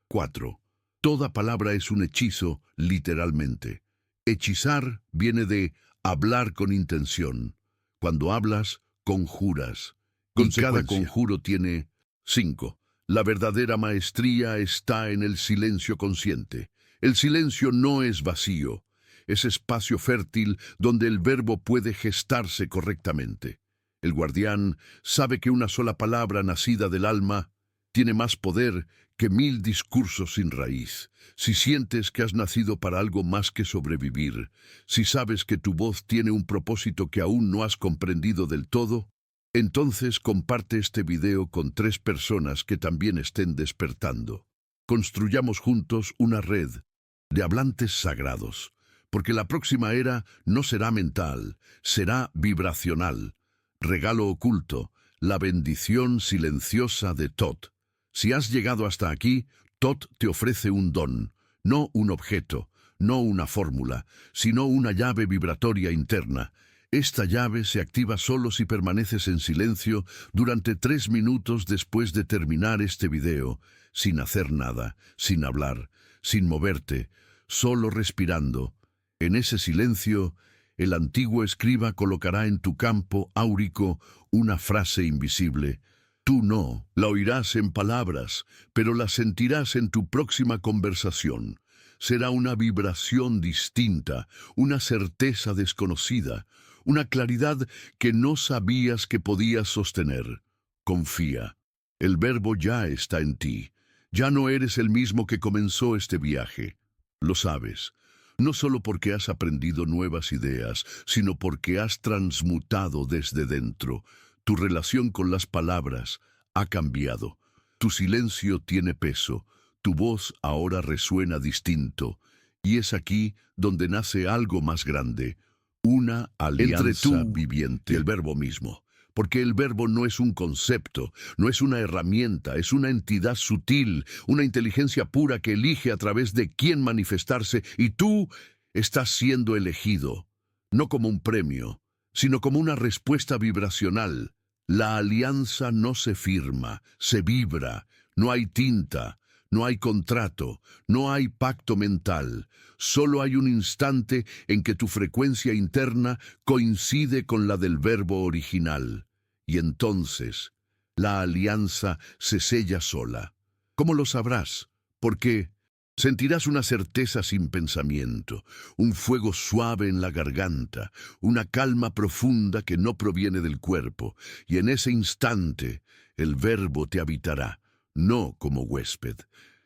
4. Toda palabra es un hechizo, literalmente. Hechizar viene de hablar con intención. Cuando hablas, conjuras. Y cada conjuro tiene 5. La verdadera maestría está en el silencio consciente. El silencio no es vacío, es espacio fértil donde el verbo puede gestarse correctamente. El guardián sabe que una sola palabra nacida del alma tiene más poder que 1000 discursos sin raíz. Si sientes que has nacido para algo más que sobrevivir, si sabes que tu voz tiene un propósito que aún no has comprendido del todo, entonces comparte este video con 3 personas que también estén despertando. Construyamos juntos una red de hablantes sagrados, porque la próxima era no será mental, será vibracional. Regalo oculto, la bendición silenciosa de Tot. Si has llegado hasta aquí, Tot te ofrece un don, no un objeto, no una fórmula, sino una llave vibratoria interna. Esta llave se activa solo si permaneces en silencio durante 3 minutos después de terminar este video, sin hacer nada, sin hablar, sin moverte, solo respirando. En ese silencio, el antiguo escriba colocará en tu campo áurico una frase invisible. Tú no la oirás en palabras, pero la sentirás en tu próxima conversación. Será una vibración distinta, una certeza desconocida, una claridad que no sabías que podías sostener. Confía. El verbo ya está en ti. Ya no eres el mismo que comenzó este viaje. Lo sabes. No solo porque has aprendido nuevas ideas, sino porque has transmutado desde dentro. Tu relación con las palabras ha cambiado. Tu silencio tiene peso. Tu voz ahora resuena distinto. Y es aquí donde nace algo más grande. Una alianza entre tú viviente y el verbo mismo. Porque el verbo no es un concepto, no es una herramienta, es una entidad sutil, una inteligencia pura que elige a través de quién manifestarse, y tú estás siendo elegido, no como un premio, sino como una respuesta vibracional. La alianza no se firma, se vibra, no hay tinta, no hay contrato, no hay pacto mental. Solo hay un instante en que tu frecuencia interna coincide con la del verbo original. Y entonces, la alianza se sella sola. ¿Cómo lo sabrás? Porque sentirás una certeza sin pensamiento, un fuego suave en la garganta, una calma profunda que no proviene del cuerpo, y en ese instante el verbo te habitará, no como huésped,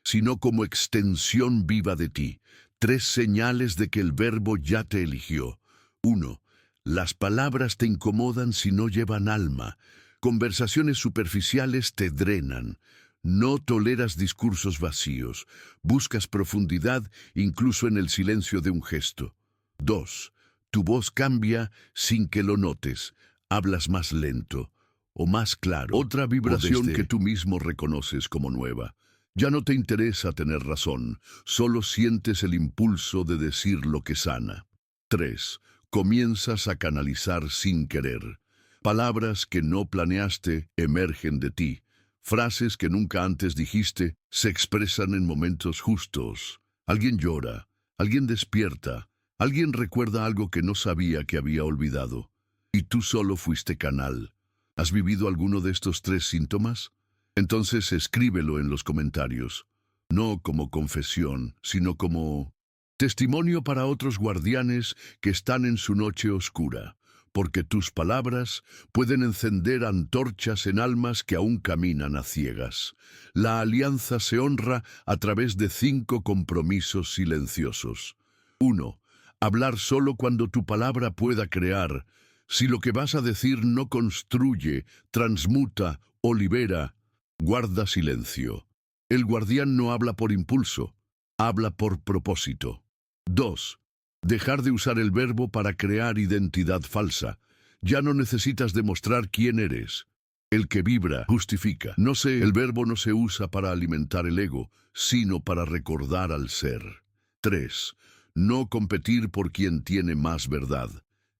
sino como extensión viva de ti. 3 señales de que el verbo ya te eligió. 1. Las palabras te incomodan si no llevan alma. Conversaciones superficiales te drenan. No toleras discursos vacíos. Buscas profundidad incluso en el silencio de un gesto. 2. Tu voz cambia sin que lo notes. Hablas más lento o más claro. Otra vibración que tú mismo reconoces como nueva. Ya no te interesa tener razón, solo sientes el impulso de decir lo que sana. 3. Comienzas a canalizar sin querer. Palabras que no planeaste emergen de ti. Frases que nunca antes dijiste se expresan en momentos justos. Alguien llora, alguien despierta, alguien recuerda algo que no sabía que había olvidado. Y tú solo fuiste canal. ¿Has vivido alguno de estos 3 síntomas? Entonces escríbelo en los comentarios, no como confesión, sino como testimonio para otros guardianes que están en su noche oscura, porque tus palabras pueden encender antorchas en almas que aún caminan a ciegas. La alianza se honra a través de 5 compromisos silenciosos. 1. Hablar solo cuando tu palabra pueda crear. Si lo que vas a decir no construye, transmuta o libera, guarda silencio. El guardián no habla por impulso, habla por propósito. 2. Dejar de usar el verbo para crear identidad falsa. Ya no necesitas demostrar quién eres. El que vibra justifica. El verbo no se usa para alimentar el ego, sino para recordar al ser. 3. No competir por quien tiene más verdad.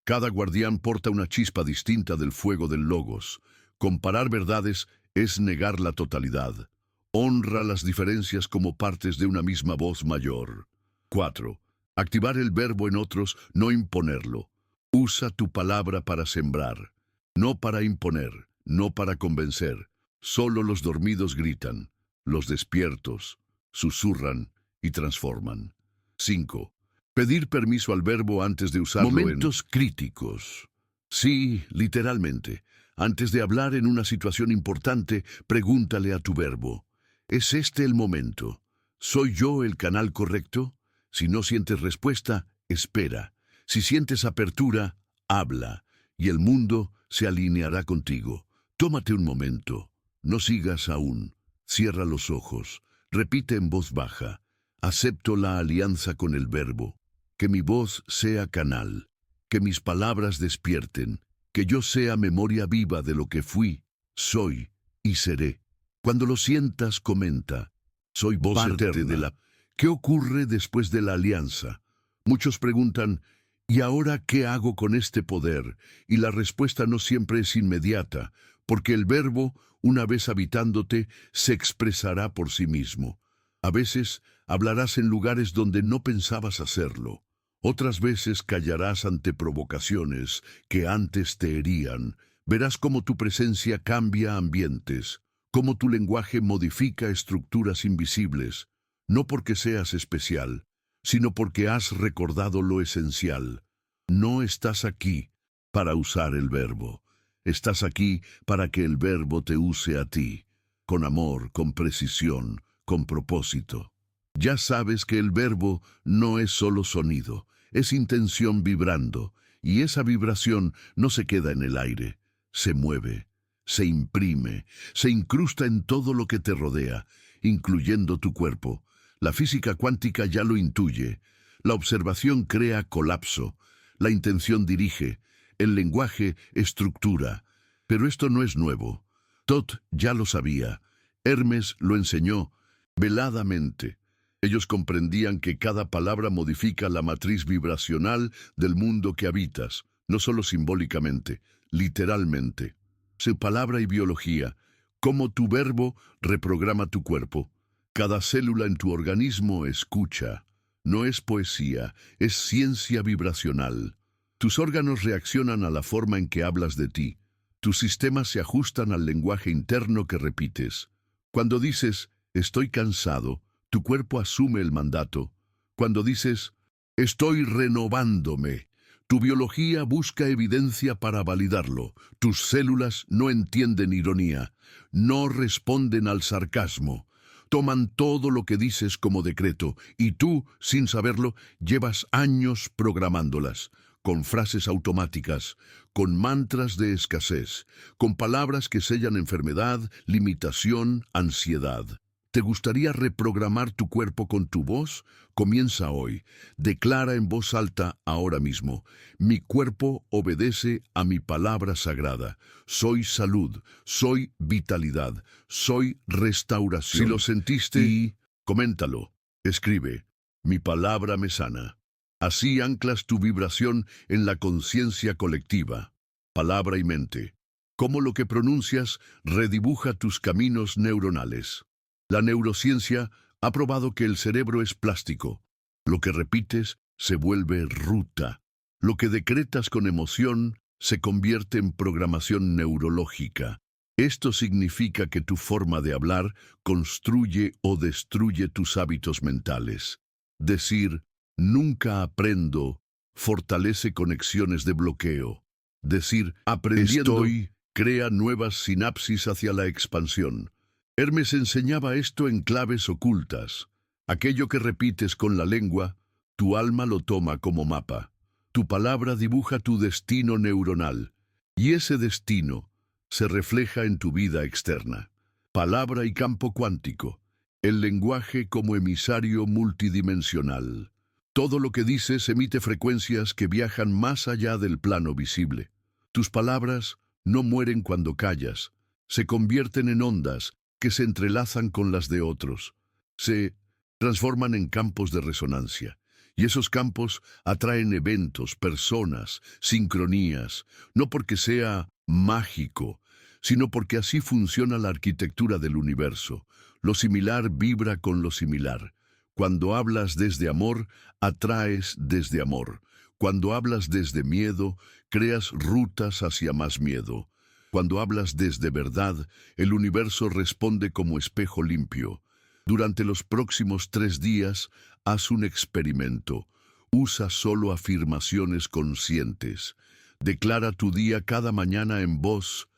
Cada guardián porta una chispa distinta del fuego del logos. Comparar verdades es negar la totalidad. Honra las diferencias como partes de una misma voz mayor. 4. Activar el verbo en otros, no imponerlo. Usa tu palabra para sembrar, no para imponer, no para convencer. Solo los dormidos gritan, los despiertos susurran y transforman. 5. Pedir permiso al verbo antes de usarlo en momentos críticos. Sí, literalmente. Antes de hablar en una situación importante, pregúntale a tu verbo. ¿Es este el momento? ¿Soy yo el canal correcto? Si no sientes respuesta, espera. Si sientes apertura, habla, y el mundo se alineará contigo. Tómate un momento. No sigas aún. Cierra los ojos. Repite en voz baja. Acepto la alianza con el Verbo, que mi voz sea canal, que mis palabras despierten, que yo sea memoria viva de lo que fui, soy y seré. Cuando lo sientas, comenta, soy voz Parte eterna. de la... ¿Qué ocurre después de la alianza? Muchos preguntan, ¿y ahora qué hago con este poder? Y la respuesta no siempre es inmediata, porque el Verbo, una vez habitándote, se expresará por sí mismo. A veces hablarás en lugares donde no pensabas hacerlo. Otras veces callarás ante provocaciones que antes te herían. Verás cómo tu presencia cambia ambientes, cómo tu lenguaje modifica estructuras invisibles, no porque seas especial, sino porque has recordado lo esencial. No estás aquí para usar el Verbo. Estás aquí para que el Verbo te use a ti, con amor, con precisión, con propósito. Ya sabes que el Verbo no es solo sonido, es intención vibrando, y esa vibración no se queda en el aire, se mueve, se imprime, se incrusta en todo lo que te rodea, incluyendo tu cuerpo. La física cuántica ya lo intuye. La observación crea colapso, la intención dirige, el lenguaje estructura. Pero esto no es nuevo. Thoth ya lo sabía. Hermes lo enseñó veladamente. Ellos comprendían que cada palabra modifica la matriz vibracional del mundo que habitas, no solo simbólicamente, literalmente. Su palabra y biología, cómo tu verbo reprograma tu cuerpo. Cada célula en tu organismo escucha. No es poesía, es ciencia vibracional. Tus órganos reaccionan a la forma en que hablas de ti. Tus sistemas se ajustan al lenguaje interno que repites. Cuando dices, estoy cansado, tu cuerpo asume el mandato. Cuando dices, estoy renovándome, tu biología busca evidencia para validarlo. Tus células no entienden ironía, no responden al sarcasmo. Toman todo lo que dices como decreto, y tú, sin saberlo, llevas años programándolas, con frases automáticas, con mantras de escasez, con palabras que sellan enfermedad, limitación, ansiedad. ¿Te gustaría reprogramar tu cuerpo con tu voz? Comienza hoy. Declara en voz alta ahora mismo. Mi cuerpo obedece a mi palabra sagrada. Soy salud, soy vitalidad, soy restauración. Si lo sentiste, coméntalo. Escribe. Mi palabra me sana. Así anclas tu vibración en la conciencia colectiva. Palabra y mente. Cómo lo que pronuncias redibuja tus caminos neuronales. La neurociencia ha probado que el cerebro es plástico. Lo que repites se vuelve ruta. Lo que decretas con emoción se convierte en programación neurológica. Esto significa que tu forma de hablar construye o destruye tus hábitos mentales. Decir, nunca aprendo, fortalece conexiones de bloqueo. Decir, aprendiendo, crea nuevas sinapsis hacia la expansión. Hermes enseñaba esto en claves ocultas. Aquello que repites con la lengua, tu alma lo toma como mapa. Tu palabra dibuja tu destino neuronal, y ese destino se refleja en tu vida externa. Palabra y campo cuántico, el lenguaje como emisario multidimensional. Todo lo que dices emite frecuencias que viajan más allá del plano visible. Tus palabras no mueren cuando callas, se convierten en ondas que se entrelazan con las de otros, se transforman en campos de resonancia, y esos campos atraen eventos, personas, sincronías, no porque sea mágico, sino porque así funciona la arquitectura del universo. Lo similar vibra con lo similar. Cuando hablas desde amor, atraes desde amor. Cuando hablas desde miedo, creas rutas hacia más miedo. Cuando hablas desde verdad, el universo responde como espejo limpio. Durante los próximos 3 días, haz un experimento. Usa solo afirmaciones conscientes. Declara tu día cada mañana en voz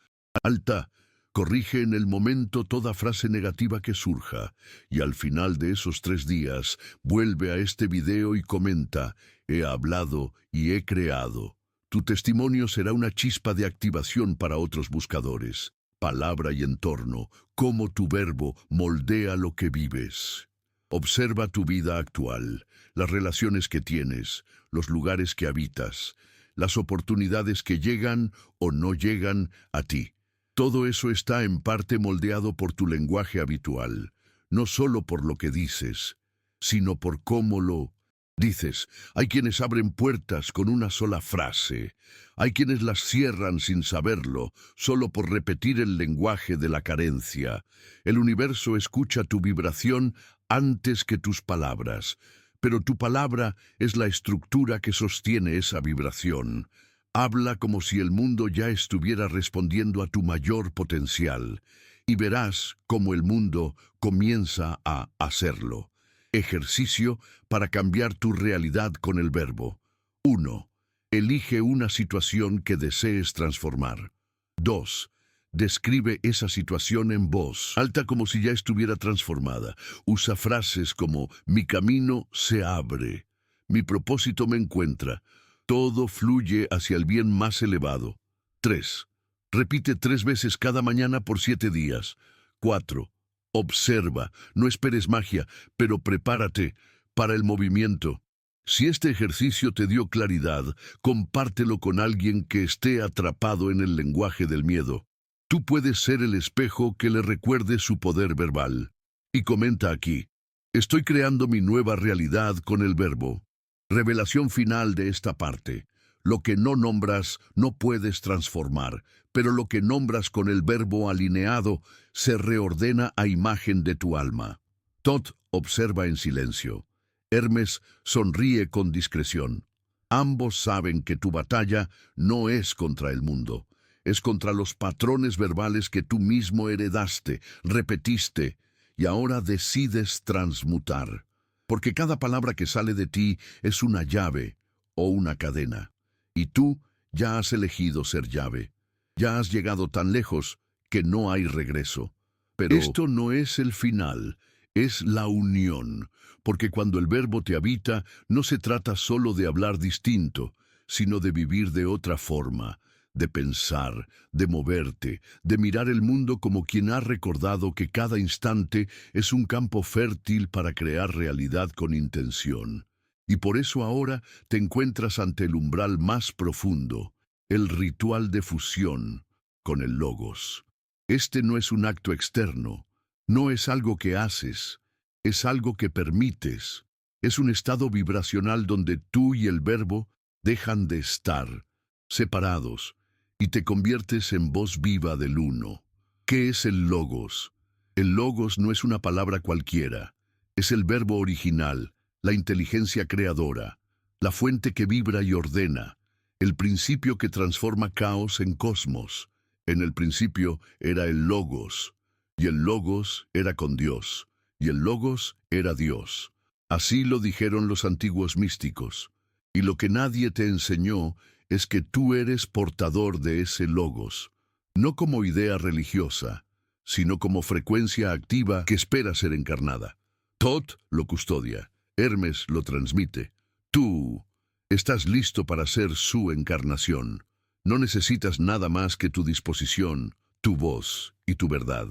alta. Corrige en el momento toda frase negativa que surja. Y al final de esos 3 días, vuelve a este video y comenta, he hablado y he creado. Tu testimonio será una chispa de activación para otros buscadores. Palabra y entorno, cómo tu verbo moldea lo que vives. Observa tu vida actual, las relaciones que tienes, los lugares que habitas, las oportunidades que llegan o no llegan a ti. Todo eso está en parte moldeado por tu lenguaje habitual, no solo por lo que dices, sino por cómo lo dices. Hay quienes abren puertas con una sola frase. Hay quienes las cierran sin saberlo, solo por repetir el lenguaje de la carencia. El universo escucha tu vibración antes que tus palabras, pero tu palabra es la estructura que sostiene esa vibración. Habla como si el mundo ya estuviera respondiendo a tu mayor potencial, y verás cómo el mundo comienza a hacerlo. Ejercicio para cambiar tu realidad con el verbo. 1. Elige una situación que desees transformar. 2. Describe esa situación en voz alta como si ya estuviera transformada. Usa frases como mi camino se abre, mi propósito me encuentra, todo fluye hacia el bien más elevado. 3. Repite 3 veces cada mañana por 7 días. 4. Observa, no esperes magia, pero prepárate para el movimiento. Si este ejercicio te dio claridad, compártelo con alguien que esté atrapado en el lenguaje del miedo. Tú puedes ser el espejo que le recuerde su poder verbal. Y comenta aquí, estoy creando mi nueva realidad con el verbo. Revelación final de esta parte. Lo que no nombras no puedes transformar, pero lo que nombras con el verbo alineado se reordena a imagen de tu alma. Tot observa en silencio. Hermes sonríe con discreción. Ambos saben que tu batalla no es contra el mundo, es contra los patrones verbales que tú mismo heredaste, repetiste, y ahora decides transmutar. Porque cada palabra que sale de ti es una llave o una cadena. Y tú ya has elegido ser llave. Ya has llegado tan lejos que no hay regreso. Pero esto no es el final, es la unión. Porque cuando el verbo te habita, no se trata solo de hablar distinto, sino de vivir de otra forma, de pensar, de moverte, de mirar el mundo como quien ha recordado que cada instante es un campo fértil para crear realidad con intención. Y por eso ahora te encuentras ante el umbral más profundo, el ritual de fusión con el Logos. Este no es un acto externo, no es algo que haces, es algo que permites. Es un estado vibracional donde tú y el verbo dejan de estar separados y te conviertes en voz viva del uno. ¿Qué es el Logos? El Logos no es una palabra cualquiera, es el verbo original, la inteligencia creadora, la fuente que vibra y ordena, el principio que transforma caos en cosmos. En el principio era el Logos, y el Logos era con Dios, y el Logos era Dios. Así lo dijeron los antiguos místicos, y lo que nadie te enseñó es que tú eres portador de ese Logos, no como idea religiosa, sino como frecuencia activa que espera ser encarnada. Tot lo custodia, Hermes lo transmite. Tú estás listo para ser su encarnación. No necesitas nada más que tu disposición, tu voz y tu verdad.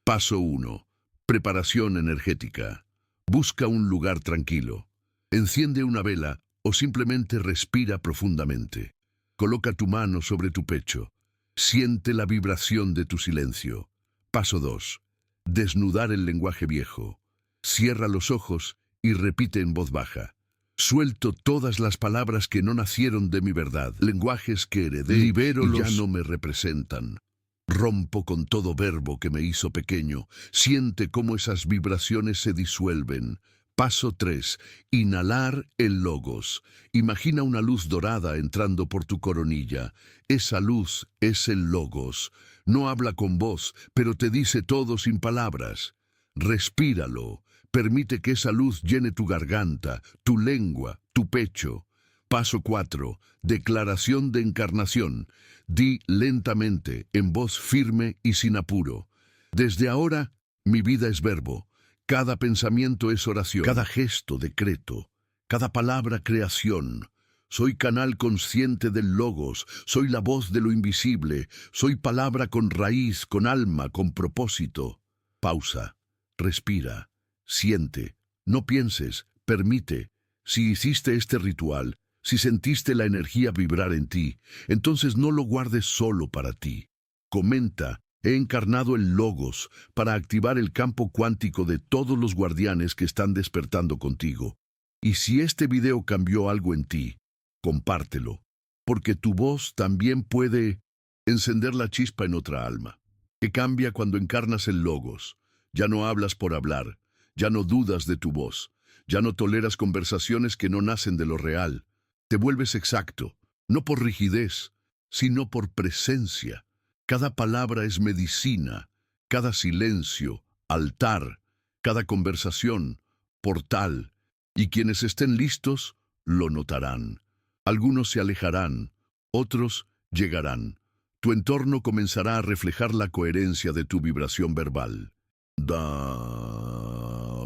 Paso 1. Preparación energética. Busca un lugar tranquilo. Enciende una vela o simplemente respira profundamente. Coloca tu mano sobre tu pecho. Siente la vibración de tu silencio. Paso 2. Desnudar el lenguaje viejo. Cierra los ojos y repite en voz baja. Suelto todas las palabras que no nacieron de mi verdad, lenguajes que heredé y ya no me representan. Rompo con todo verbo que me hizo pequeño. Siente cómo esas vibraciones se disuelven. Paso 3. Inhalar el Logos. Imagina una luz dorada entrando por tu coronilla. Esa luz es el Logos. No habla con voz, pero te dice todo sin palabras. Respíralo. Permite que esa luz llene tu garganta, tu lengua, tu pecho. Paso 4. Declaración de encarnación. Di lentamente, en voz firme y sin apuro. Desde ahora, mi vida es verbo. Cada pensamiento es oración. Cada gesto, decreto. Cada palabra, creación. Soy canal consciente del Logos. Soy la voz de lo invisible. Soy palabra con raíz, con alma, con propósito. Pausa. Respira. Siente. No pienses, permite. Si hiciste este ritual, si sentiste la energía vibrar en ti, entonces no lo guardes solo para ti. Comenta, he encarnado el Logos para activar el campo cuántico de todos los guardianes que están despertando contigo. Y si este video cambió algo en ti, compártelo, porque tu voz también puede encender la chispa en otra alma, que cambia cuando encarnas el Logos. Ya no hablas por hablar, ya no dudas de tu voz, ya no toleras conversaciones que no nacen de lo real. Te vuelves exacto, no por rigidez, sino por presencia. Cada palabra es medicina, cada silencio, altar, cada conversación, portal, y quienes estén listos lo notarán. Algunos se alejarán, otros llegarán. Tu entorno comenzará a reflejar la coherencia de tu vibración verbal.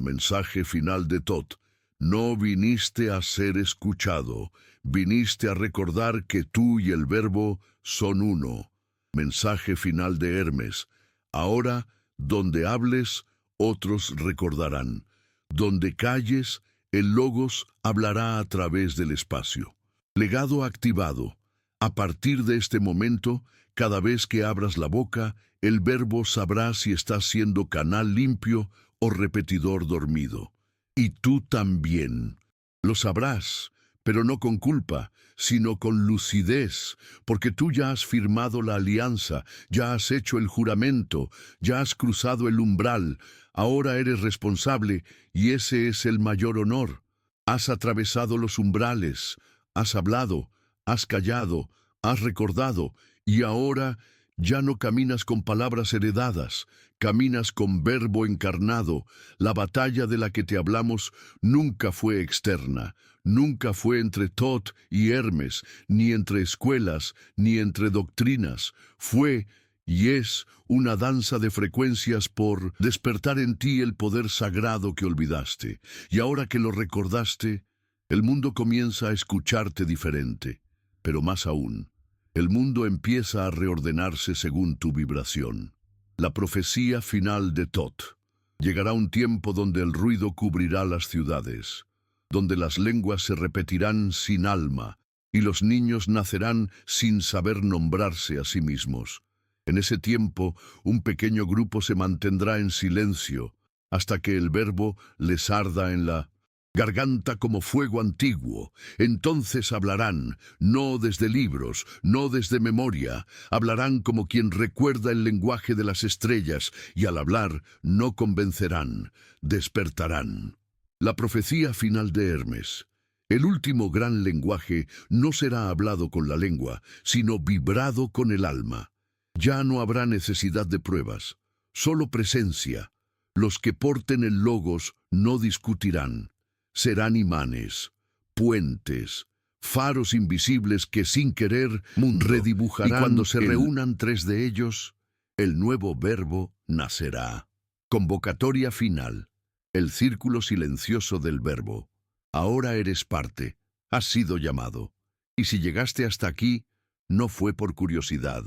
Mensaje final de Tot. No viniste a ser escuchado, viniste a recordar que tú y el Verbo son uno. Mensaje final de Hermes. Ahora, donde hables, otros recordarán. Donde calles, el Logos hablará a través del espacio. Legado activado. A partir de este momento, cada vez que abras la boca, el Verbo sabrá si estás siendo canal limpio o repetidor dormido. Y tú también. Lo sabrás, pero no con culpa, sino con lucidez, porque tú ya has firmado la alianza, ya has hecho el juramento, ya has cruzado el umbral, ahora eres responsable y ese es el mayor honor. Has atravesado los umbrales, has hablado, has callado, has recordado, y ahora ya no caminas con palabras heredadas, caminas con Verbo encarnado. La batalla de la que te hablamos nunca fue externa, nunca fue entre Tot y Hermes, ni entre escuelas, ni entre doctrinas. Fue y es una danza de frecuencias por despertar en ti el poder sagrado que olvidaste. Y ahora que lo recordaste, el mundo comienza a escucharte diferente, pero más aún, el mundo empieza a reordenarse según tu vibración. La profecía final de Tot. Llegará un tiempo donde el ruido cubrirá las ciudades, donde las lenguas se repetirán sin alma y los niños nacerán sin saber nombrarse a sí mismos. En ese tiempo, un pequeño grupo se mantendrá en silencio hasta que el Verbo les arda en la garganta como fuego antiguo. Entonces hablarán, no desde libros, no desde memoria, hablarán como quien recuerda el lenguaje de las estrellas, y al hablar no convencerán, despertarán. La profecía final de Hermes. El último gran lenguaje no será hablado con la lengua, sino vibrado con el alma. Ya no habrá necesidad de pruebas, solo presencia. Los que porten el Logos no discutirán. Serán imanes, puentes, faros invisibles que sin querer redibujarán, y cuando se reúnan tres de ellos, el nuevo Verbo nacerá. Convocatoria final. El círculo silencioso del Verbo. Ahora eres parte, has sido llamado. Y si llegaste hasta aquí, no fue por curiosidad.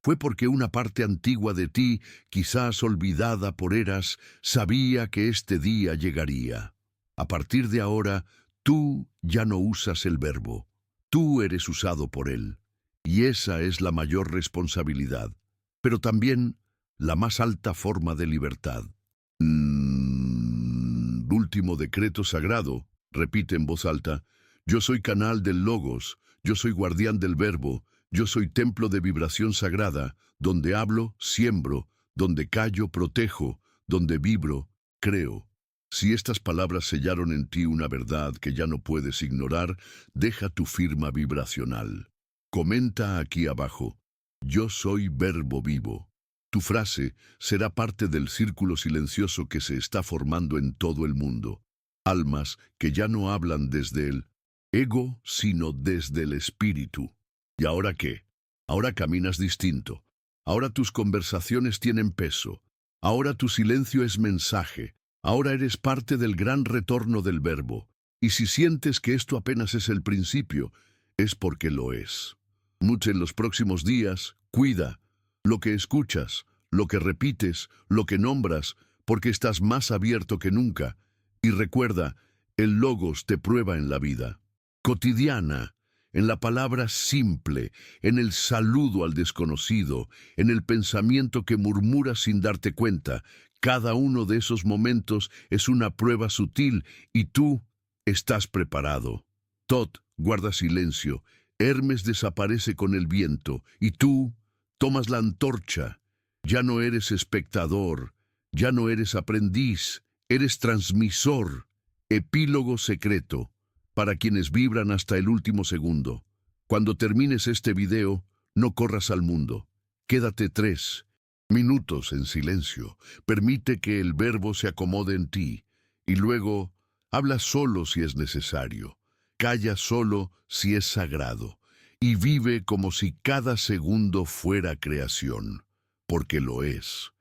Fue porque una parte antigua de ti, quizás olvidada por eras, sabía que este día llegaría. A partir de ahora, tú ya no usas el Verbo. Tú eres usado por él. Y esa es la mayor responsabilidad, pero también la más alta forma de libertad. Último decreto sagrado, repite en voz alta, yo soy canal del Logos, yo soy guardián del Verbo, yo soy templo de vibración sagrada, donde hablo, siembro, donde callo, protejo, donde vibro, creo. Si estas palabras sellaron en ti una verdad que ya no puedes ignorar, deja tu firma vibracional. Comenta aquí abajo, yo soy Verbo vivo. Tu frase será parte del círculo silencioso que se está formando en todo el mundo. Almas que ya no hablan desde el ego, sino desde el espíritu. ¿Y ahora qué? Ahora caminas distinto. Ahora tus conversaciones tienen peso. Ahora tu silencio es mensaje. Ahora eres parte del gran retorno del Verbo. Y si sientes que esto apenas es el principio, es porque lo es. Mucho en los próximos días, cuida lo que escuchas, lo que repites, lo que nombras, porque estás más abierto que nunca. Y recuerda, el Logos te prueba en la vida. Cotidiana, en la palabra simple, en el saludo al desconocido, en el pensamiento que murmuras sin darte cuenta. Cada uno de esos momentos es una prueba sutil y tú estás preparado. Tot guarda silencio, Hermes desaparece con el viento y tú tomas la antorcha. Ya no eres espectador, ya no eres aprendiz, eres transmisor. Epílogo secreto para quienes vibran hasta el último segundo. Cuando termines este video, no corras al mundo. Quédate 3 minutos en silencio. Permite que el verbo se acomode en ti. Y luego, habla solo si es necesario. Calla solo si es sagrado. Y vive como si cada segundo fuera creación. Porque lo es.